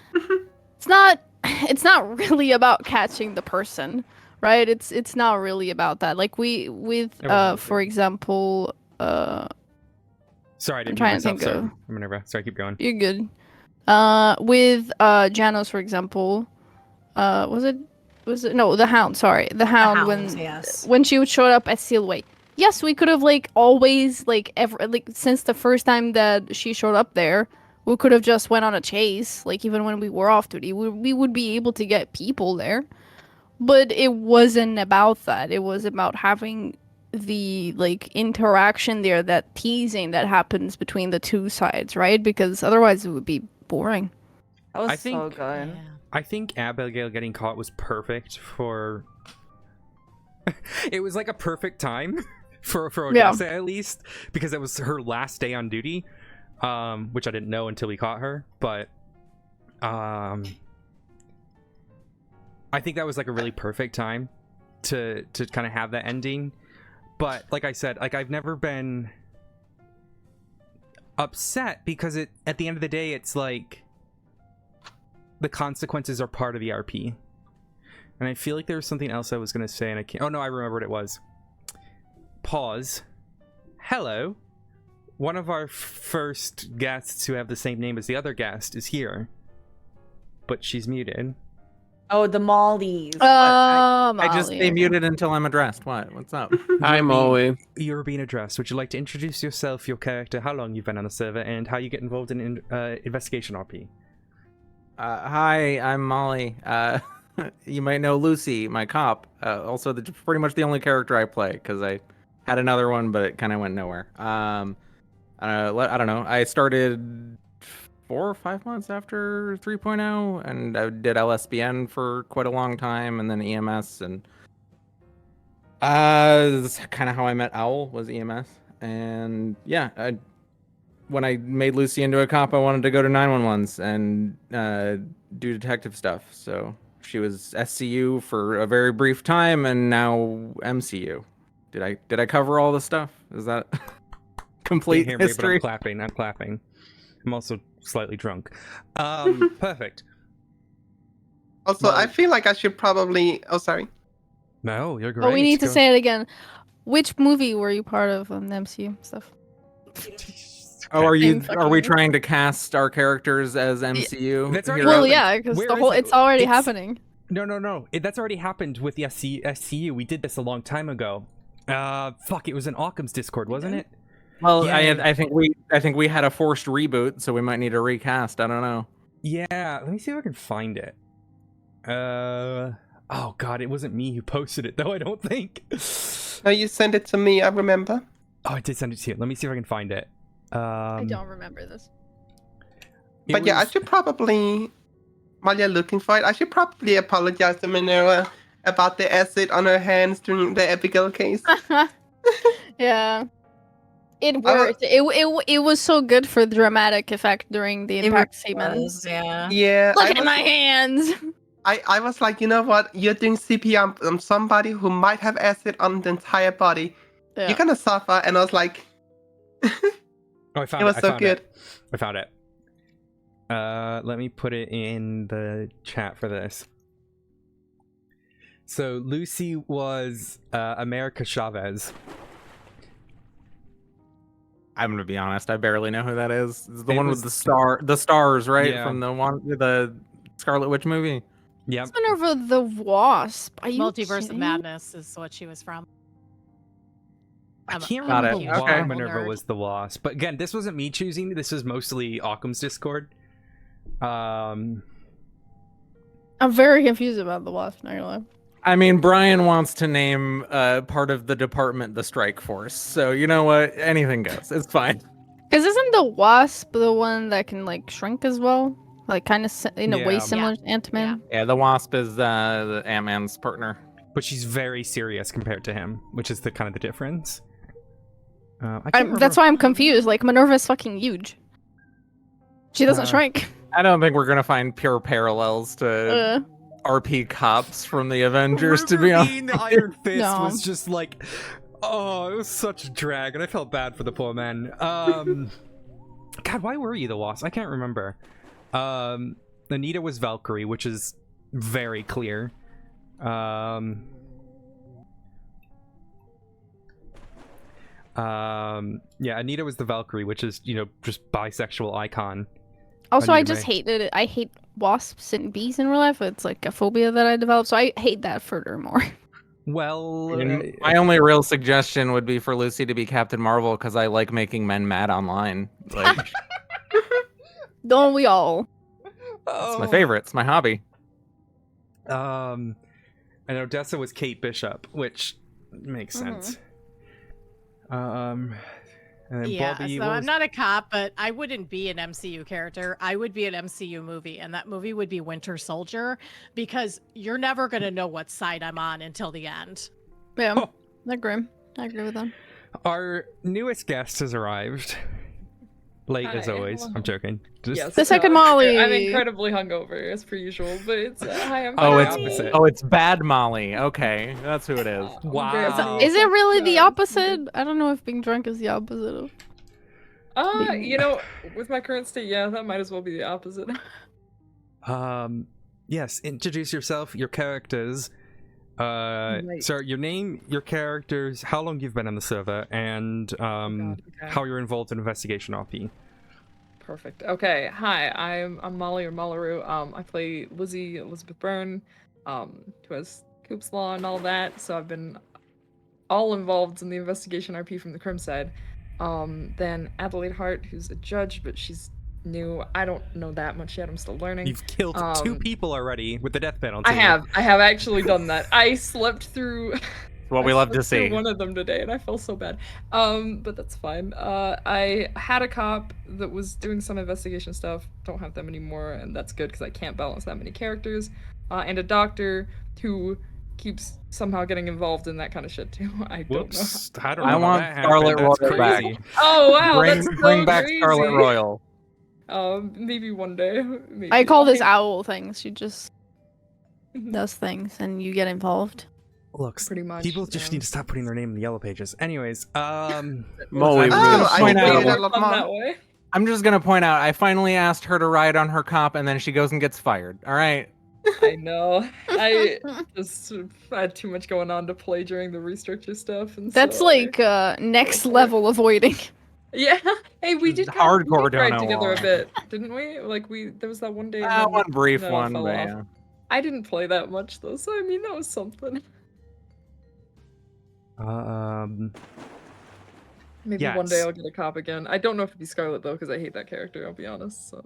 it's not really about catching the person, right? It's not really about that. Like for example, Sorry, I didn't trying mute to myself. think Sorry. of- Whenever. Sorry, keep going. you're good. With Janos, for example, was it no, the Hound, sorry. The Hound, Hounds, yes. when she showed up at Sealway. Yes, we could have like always like ever like since the first time that she showed up there, we could have just went on a chase, like even when we were off duty. We would be able to get people there. But it wasn't about that. It was about having the like interaction there, that teasing that happens between the two sides, right? Because otherwise it would be boring. That was I think- so good. Yeah. I think Abigail getting caught was perfect for... It was like a perfect time for Yeah. Odessa, at least, because it was her last day on duty, which I didn't know until we caught her, but I think that was like a really perfect time to kind of have that ending. But like I said, like I've never been upset, because at the end of the day, it's like the consequences are part of the RP. And I feel like there was something else I was going to say, and I can't... Oh, no, I remember what it was. Pause. Hello. One of our first guests who have the same name as the other guest is here. But she's muted. Oh, the Mollies. I just Molly. stay muted until I'm addressed. What's up? Hi, Molly. You're being addressed. Would you like to introduce yourself, your character, how long you've been on the server, and how you get involved in investigation RP? Hi, I'm Molly. You might know Lucy, my cop. Also, pretty much the only character I play, because I had another one, but it kind of went nowhere. I don't know. I started 4 or 5 months after 3.0, and I did LSBN for quite a long time, and then EMS, and that's kind of how I met Owl, was EMS. And yeah, when I made Lucy into a cop, I wanted to go to 911s and do detective stuff. So she was SCU for a very brief time, and now MCU. Did I cover all the stuff? Is that complete Can't hear me, but history? I'm clapping. I'm also slightly drunk. Perfect. Also, I feel like I should probably. Oh, sorry. No, you're great. Oh, we need to Go. say it again. Which movie were you part of on the MCU stuff? Oh, are we fucking- trying to cast our characters as MCU? That's already heroes? Well, yeah, because Where the is whole it? it's already It's- happening. No. That's already happened with the SCU. We did this a long time ago. Fuck, it was in Occam's Discord, wasn't it? Well, Yeah. I think we had a forced reboot, so we might need a recast. I don't know. Yeah, let me see if I can find it. Oh god, it wasn't me who posted it though, I don't think. No, you sent it to me. I remember. Oh, I did send it to you. Let me see if I can find it. I don't remember this. But yeah, I should probably, while you're looking for it, I should probably apologize to Minerva about the acid on her hands during the Abigail case. Yeah. It worked. It was so good for dramatic effect during the It impact really statement. was, yeah. Yeah. Look I at was- my hands. I was like, you know what? You're doing CPR on somebody who might have acid on the entire body. Yeah. You're gonna suffer. And I was like, Oh, I found it was I so found good. I found it. Let me put it in the chat for this. So Lucy was America Chavez. I'm gonna be honest. I barely know who that is. It's the It one was- with the stars, right? Yeah. From the Scarlet Witch movie. Yep. It's Minerva the Wasp. Are you Multiverse of kidding? Madness is what she was from. I I'm a- can't Got it. remember why Okay. Minerva Nerd. was the Wasp, but again, this wasn't me choosing. This was mostly Occam's Discord. I'm very confused about the Wasp. Not gonna lie. I mean, Brian wants to name part of the department the Strike Force. So you know what? Anything goes. It's fine. Because isn't the Wasp the one that can like shrink as well? Like kind of in a way Yeah. similar to Ant-Man. Yeah, the Wasp is the Ant-Man's partner. But she's very serious compared to him, which is the kind of the difference. I can't That's why I'm confused. Like Minerva's fucking huge. She doesn't Uh, shrink. I don't think we're gonna find pure parallels to RP cops from the Avengers, to be honest. Wolverine Iron Fist No. was just like, oh, it was such a drag, and I felt bad for the poor man. God, why were you the Wasp? I can't remember. Anita was Valkyrie, which is very clear. Yeah, Anita was the Valkyrie, which is, you know, just bisexual icon. Also, I Anita just May. hated it. I hate wasps and bees in real life. It's like a phobia that I developed, so I hate that furthermore. Well, My only real suggestion would be for Lucy to be Captain Marvel because I like making men mad online. Like, Don't we all? it's my favorite. It's my hobby. And Odessa was Kate Bishop, which makes sense. And then Yeah, Bobby so was... I'm not a cop, but I wouldn't be an MCU character. I would be an MCU movie, and that movie would be Winter Soldier, because you're never going to know what side I'm on until the end. Yeah, Oh. I agree. I agree with them. Our newest guest has arrived. Late as Hi, always. hello. I'm joking. Just... Yes, The second Molly. I'm incredibly hungover as per usual, but it's hi. I'm Oh, very it's opposite. it's Bad Molly. Okay, that's who it is. Wow. Is it really the Yeah. opposite? I don't know if being drunk is the opposite of. You know, with my current state, yeah, that might as well be the opposite. Yes, introduce yourself, your characters. Right. So your name, your characters, how long you've been on the server, and God, okay. how you're involved in Investigation RP. Perfect. Okay, hi, I'm Molly or Malaru. I play Lizzie Elizabeth Byrne, who has Coop's Law and all that. So I've been all involved in the Investigation RP from the Crim side. Then Adelaide Hart, who's a judge, but she's new. I don't know that much yet. I'm still learning. You've killed 2 people already with the death penalty. I have actually done that. I slept through. What we I love to slept through see. one of them today, and I felt so bad. But that's fine. I had a cop that was doing some investigation stuff. Don't have them anymore, and that's good because I can't balance that many characters. And a doctor who keeps somehow getting involved in that kind of shit too. I don't know. Whoops. I don't know I how want that Scarlet happened. That's Royal back. crazy. Oh wow, bring that's so bring back crazy. Scarlet Royal. Maybe one day. Maybe. I call this think- owl things. She just does things, and you get involved. Look, Pretty much, people just yeah. need to stop putting their name in the yellow pages. Anyways, Molly, Oh, I point made out, it a lot Fun more. that way. I'm just gonna point out. I finally asked her to ride on her cop, and then she goes and gets fired. All right. I know. I just had too much going on to play during the restructure stuff, and That's so like next level avoiding. yeah. Hey, we did Hardcore we ride dono together war. a bit, didn't we? Like there was that one day. and then One brief it one, fell but off. yeah. I didn't play that much though, so I mean that was something. Maybe one day Yes. I'll get a cop again. I don't know if it'd be Scarlet though, because I hate that character. I'll be honest. So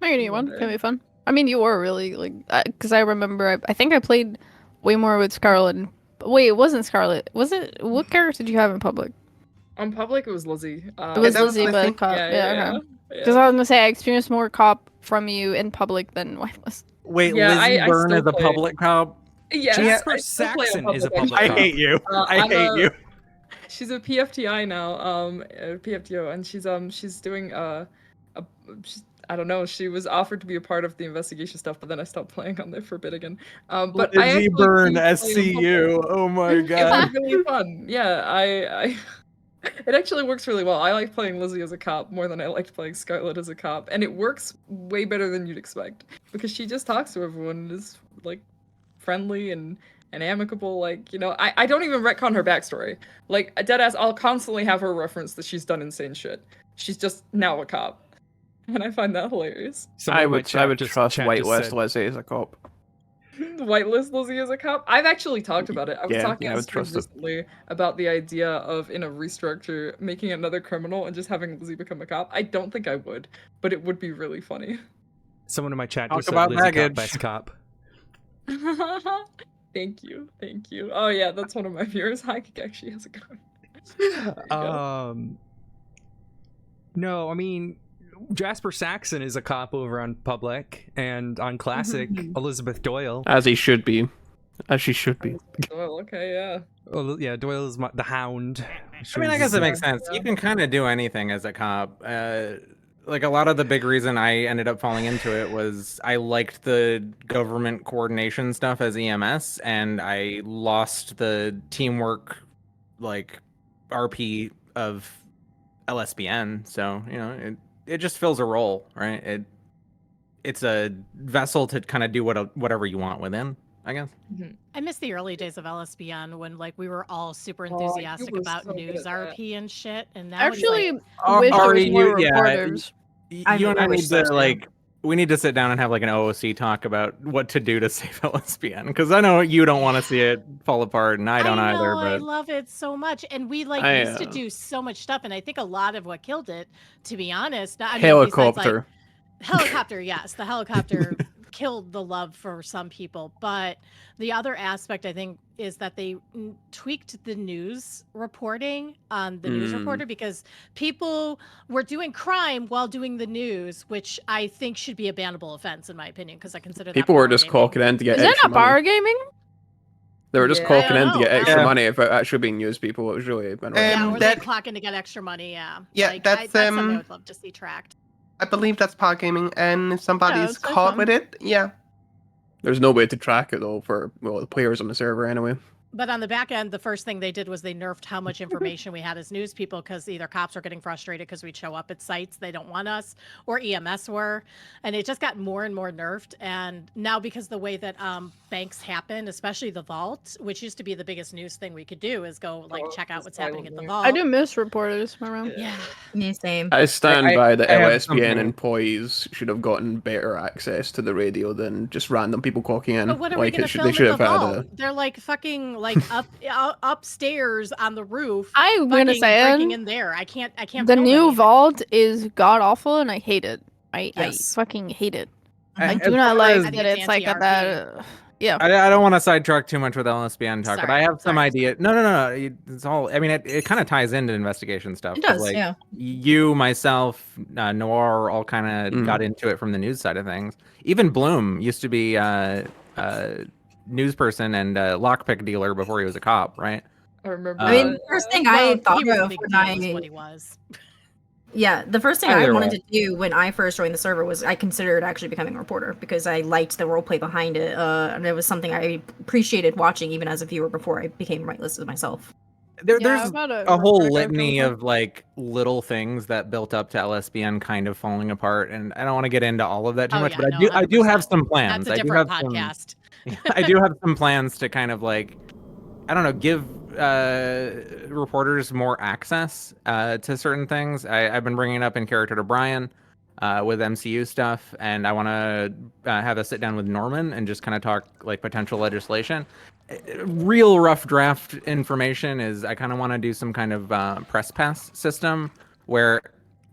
Maybe need one. One Can day. be fun. I mean, you were really like, because I remember. I think I played way more with Scarlet. Wait, it wasn't Scarlet. Was it? What character did you have in public? on public, it was Lizzie. It was that was Lizzie, but Lizzie? cop. Yeah, okay. yeah. Because I was gonna say I experienced more cop from you in public than wireless. Wait, Yeah, Lizzie I Byrne still is a play. public cop. Yes, Jasper I still play on Saxon is a public, public I cop. hate you. I I'm hate you. She's a PFTI now, PFTO, and she's doing I don't know. She was offered to be a part of the investigation stuff, but then I stopped playing on there for a bit again. But I Lizzie actually Byrne, do play in SCU. Oh my It was god. really fun. Yeah, I it actually works really well. I like playing Lizzie as a cop more than I liked playing Scarlet as a cop, and it works way better than you'd expect because she just talks to everyone and is like friendly and amicable. Like, you know, I don't even retcon her backstory. Like, deadass, I'll constantly have her reference that she's done insane shit. She's just now a cop, and I find that hilarious. I would trust whitelist Lizzie as a cop. Whitelist Lizzie as a cop. I've actually talked about it. I was Yeah, talking I on would stream trust it. recently about the idea of in a restructure making another criminal and just having Lizzie become a cop. I don't think I would, but it would be really funny. Someone in my chat Talk just said about Lizzie Cop, baggage. best cop. Thank you, thank you. Oh yeah, that's one of my viewers. Hi, Kakashi, how's it going? No, I mean, Jasper Saxon is a cop over on Public, and on Classic, Elizabeth Doyle. As he should be. As she should be. Oh, okay, yeah. Oh, yeah, Doyle is the Hound. I mean, I guess it makes sense. You can kind of do anything as a cop. Like a lot of the big reason I ended up falling into it was I liked the government coordination stuff as EMS, and I lost the teamwork, like RP of LSBN. So you know, it just fills a role, right? It's a vessel to kind of do whatever you want within, I guess. I miss the early days of LSBN when like we were all super you enthusiastic were about so good news at that. RP and shit, and now Actually, it's I wish there was Ari, more yeah, reporters. you I and I wish need so, to too. like we need to sit down and have like an OOC talk about what to do to save LSBN, because I know you don't want to see it fall apart, and I don't I know, either. I But love it so much, and we like I, used to do so much stuff, and I think a lot of what killed it, to be honest, I mean, besides, Helicopter. like, helicopter, yes, the helicopter killed the love for some people, but the other aspect I think is that they tweaked the news reporting on the news reporter, because people were doing crime while doing the news, which I think should be a bannable offense in my opinion, because I consider that People were power just gaming. cocking in to get Is that extra not bar money. gaming? They were just Yeah. cocking I in don't to get know. extra Yeah. money without actually being news people. It was really annoying. Yeah, or that- they clocking to get extra money. Yeah. Yeah, like, that's, something I would love to see tracked. I believe that's power gaming, and if somebody's it's so caught fun. with it, yeah. There's no way to track it though for the players on the server anyway. But on the back end, the first thing they did was they nerfed how much information we had as news people, because either cops were getting frustrated because we'd show up at sites they don't want us, or EMS were, and it just got more and more nerfed. And now, because the way that banks happen, especially the vault, which used to be the biggest news thing we could do, is go like check out what's happening at the vault. I do miss reporters around. Yeah. Me same. I stand I- by the I have LSBN something- employees should have gotten better access to the radio than just random people cocking in. But what are we Like gonna it should, film they should in have the had vault? a. They're like fucking like upstairs on the roof. I'm gonna fucking say breaking it. in there. I can't. The film new anything. vault is god awful, and I hate it. I Yes. fucking hate it. I- I as do not far like as- I think that it's it's like at anti-RP. that. Yeah. I don't want to sidetrack too much with LSBN talk, but I Sorry, have some sorry. idea. No. It's all. I mean, it kind of ties into investigation stuff. It 'cause, does, like, yeah. You, myself, Noir, all kind of got into it from the news side of things. Even Bloom used to be news person and lockpick dealer before he was a cop, right? I remember. I mean, Uh, the first thing Well, I thought he was a of big when deal, is I what he was. Yeah, the first thing I Either wanted way. to do when I first joined the server was I considered actually becoming a reporter because I liked the roleplay behind it. And it was something I appreciated watching even as a viewer before I became whitelisted myself. There's about a whole litany of like little things that built up to LSBN kind of falling apart, and I don't want to get into all of that too Oh, much, yeah, but no, I do have 100%. some plans. That's a I do different have some- podcast. I do have some plans to kind of like, I don't know, give reporters more access to certain things. I've been bringing it up in character to Brian with MCU stuff, and I want to have a sit down with Norman and just kind of talk like potential legislation. Real rough draft information is I kind of want to do some kind of press pass system where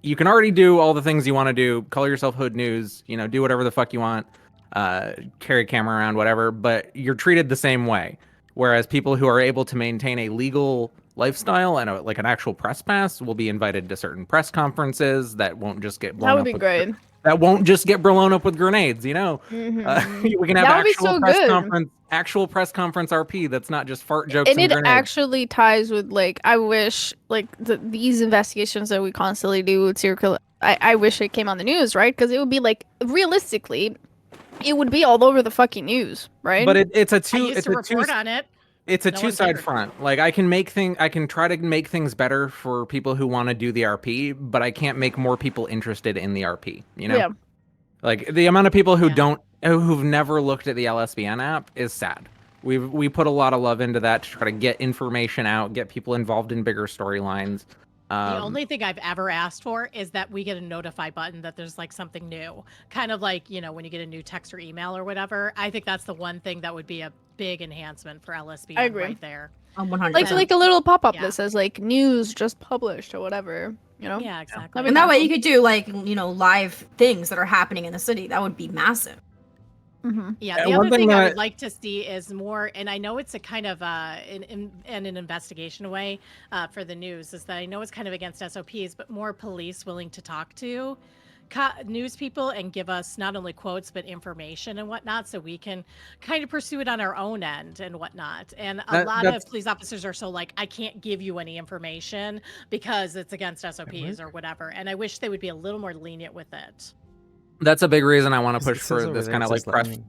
you can already do all the things you want to do, call yourself Hood News, you know, do whatever the fuck you want, carry a camera around, whatever, but you're treated the same way. Whereas people who are able to maintain a legal lifestyle and like an actual press pass will be invited to certain press conferences that won't just get blown That would up be with- great. That won't just get blown up with grenades, you know. Mhm. We can have That would be actual so press good. conference, actual press conference RP. That's not just fart jokes And and, it grenades. actually ties with like I wish like these investigations that we constantly do with I wish it came on the news, right? Because it would be like realistically, it would be all over the fucking news, right? But it's a I two. used It's to a two. report on it. It's a No one two-side cared. front. Like I can try to make things better for people who want to do the RP, but I can't make more people interested in the RP. You know, Yeah. like the amount of people who Yeah. who've never looked at the LSBN app is sad. We put a lot of love into that to try to get information out, get people involved in bigger storylines. The only thing I've ever asked for is that we get a notify button that there's like something new. Kind of like, when you get a new text or email or whatever. I think that's the one thing that would be a big enhancement for LSBN I agree. right there. 100%. Like a little pop-up Yeah. that says like news just published or whatever, you know? Yeah, exactly. That'd be And that way awesome. you could do like, live things that are happening in the city. That would be massive. Mhm. Yeah, Yeah, the one other thing thing I that- would like to see is more, and I know it's a kind of an investigation way for the news, is that I know it's kind of against SOPs, but more police willing to talk to news people and give us not only quotes but information and whatnot, so we can kind of pursue it on our own end and whatnot. And a lot that's- of police officers are so like, I can't give you any information because it's against SOPs or whatever. And I wish they would be a little more lenient with it. That's a big reason I want to It push says for over this there, kind it of like says, let press me-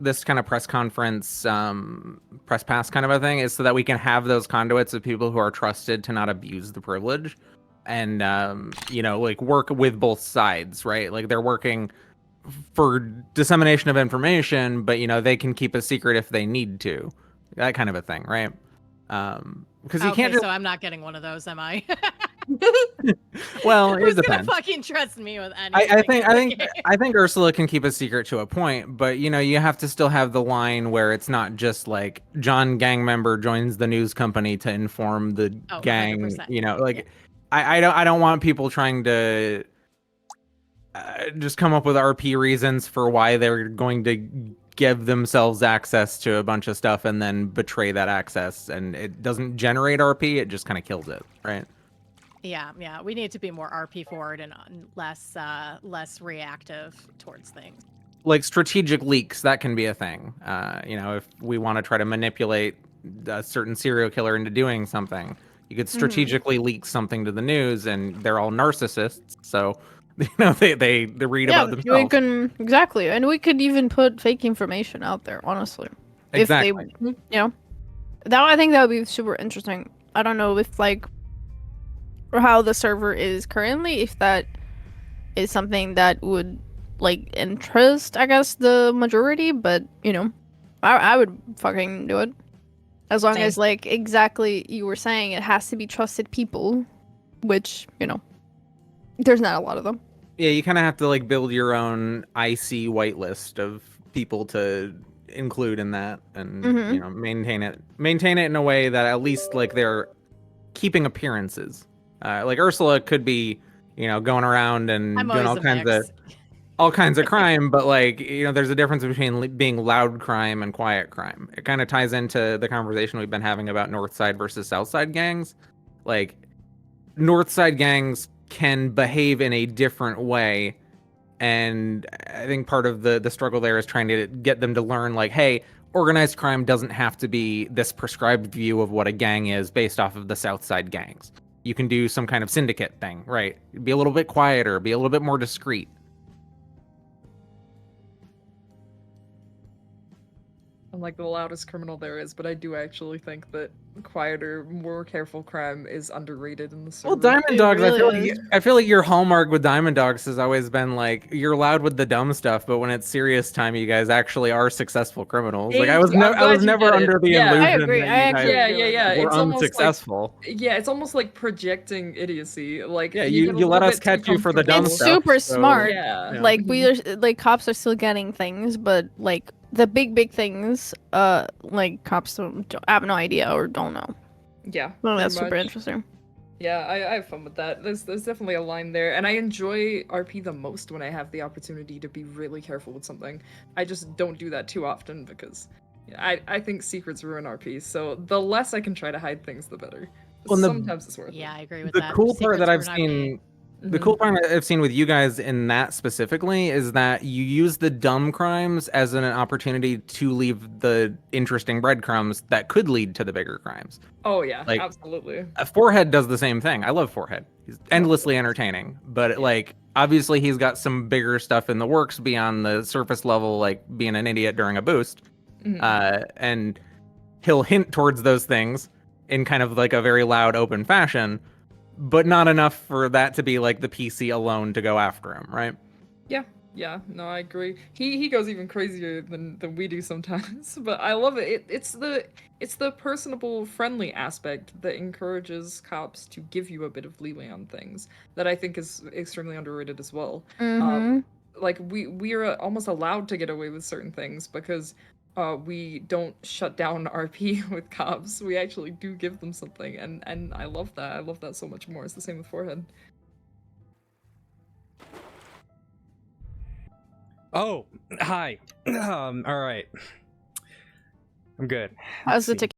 this kind of press conference, press pass kind of a thing, is so that we can have those conduits of people who are trusted to not abuse the privilege, and like work with both sides, right? Like they're working for dissemination of information, but they can keep a secret if they need to, that kind of a thing, right? Because you Okay, can't just so I'm not getting one of those, am I? well, it Who's gonna depends. fucking trust me with anything? I think Ursula can keep a secret to a point, but you have to still have the line where it's not just like John gang member joins the news company to inform the Oh, gang. 100%. Like I don't want people trying to just come up with RP reasons for why they're going to give themselves access to a bunch of stuff and then betray that access, and it doesn't generate RP. It just kind of kills it, right? Yeah, we need to be more RP forward and less reactive towards things. Like strategic leaks, that can be a thing. If we want to try to manipulate a certain serial killer into doing something, you could strategically leak something to the news, and they're all narcissists, so they read about we themselves. can exactly, and we could even put fake information out there. Honestly, Exactly. if they, I think that would be super interesting. I don't know if or how the server is currently, if that is something that would interest, I guess, the majority, but I would fucking do it. As long as exactly you were saying, it has to be trusted people, which, there's not a lot of them. Yeah, you kind of have to build your own IC whitelist of people to include in that, and maintain it in a way that at least they're keeping appearances. Ursula could be, going around and I'm doing always all kinds of crime, but there's a difference between being loud crime and quiet crime. It kind of ties into the conversation we've been having about North Side versus South Side gangs. North Side gangs can behave in a different way, and I think part of the struggle there is trying to get them to learn hey, organized crime doesn't have to be this prescribed view of what a gang is based off of the South Side gangs. You can do some kind of syndicate thing, right? Be a little bit quieter, be a little bit more discreet. I'm like the loudest criminal there is, but I do actually think that quieter, more careful crime is underrated in the server. Well, Diamond It Dogs, really I feel like your hallmark with Diamond Dogs has always been you're loud with the dumb stuff, but when it's serious time, you guys actually are successful criminals. I was I'm glad I was you never get it. under the Yeah, I illusion agree. that I you guys agree. Yeah. were It's almost unsuccessful. it's almost like projecting idiocy. Yeah, get you a let little us bit too catch you for the dumb comfortable. It's stuff. super so- smart. Yeah. We are cops are still getting things, but the big things, cops don't have no idea or don't know. Yeah. Well, that's pretty super much. interesting. Yeah, I have fun with that. There's definitely a line there, and I enjoy RP the most when I have the opportunity to be really careful with something. I just don't do that too often because I think secrets ruin RP. So the less I can try to hide things, the better. Well, Sometimes it's worth it. Yeah, I agree with The that. cool part that I've Secrets were not seen The cool part I've seen with you guys in that specifically is that you use the dumb crimes as an opportunity to leave the interesting breadcrumbs that could lead to the bigger crimes. Oh yeah, Like, absolutely. Forehead does the same thing. I love Forehead. He's endlessly entertaining, but like obviously he's got some bigger stuff in the works beyond the surface level, like being an idiot during a boost. And he'll hint towards those things in kind of like a very loud, open fashion, but not enough for that to be like the PC alone to go after him, right? Yeah, no, I agree. He goes even crazier than we do sometimes, but I love it. It's the personable, friendly aspect that encourages cops to give you a bit of leeway on things that I think is extremely underrated as well. Like we are almost allowed to get away with certain things because we don't shut down RP with cops. We actually do give them something, and I love that. I love that so much more. It's the same with Forehead. Oh, hi. All right. I'm good. How's the Let's see.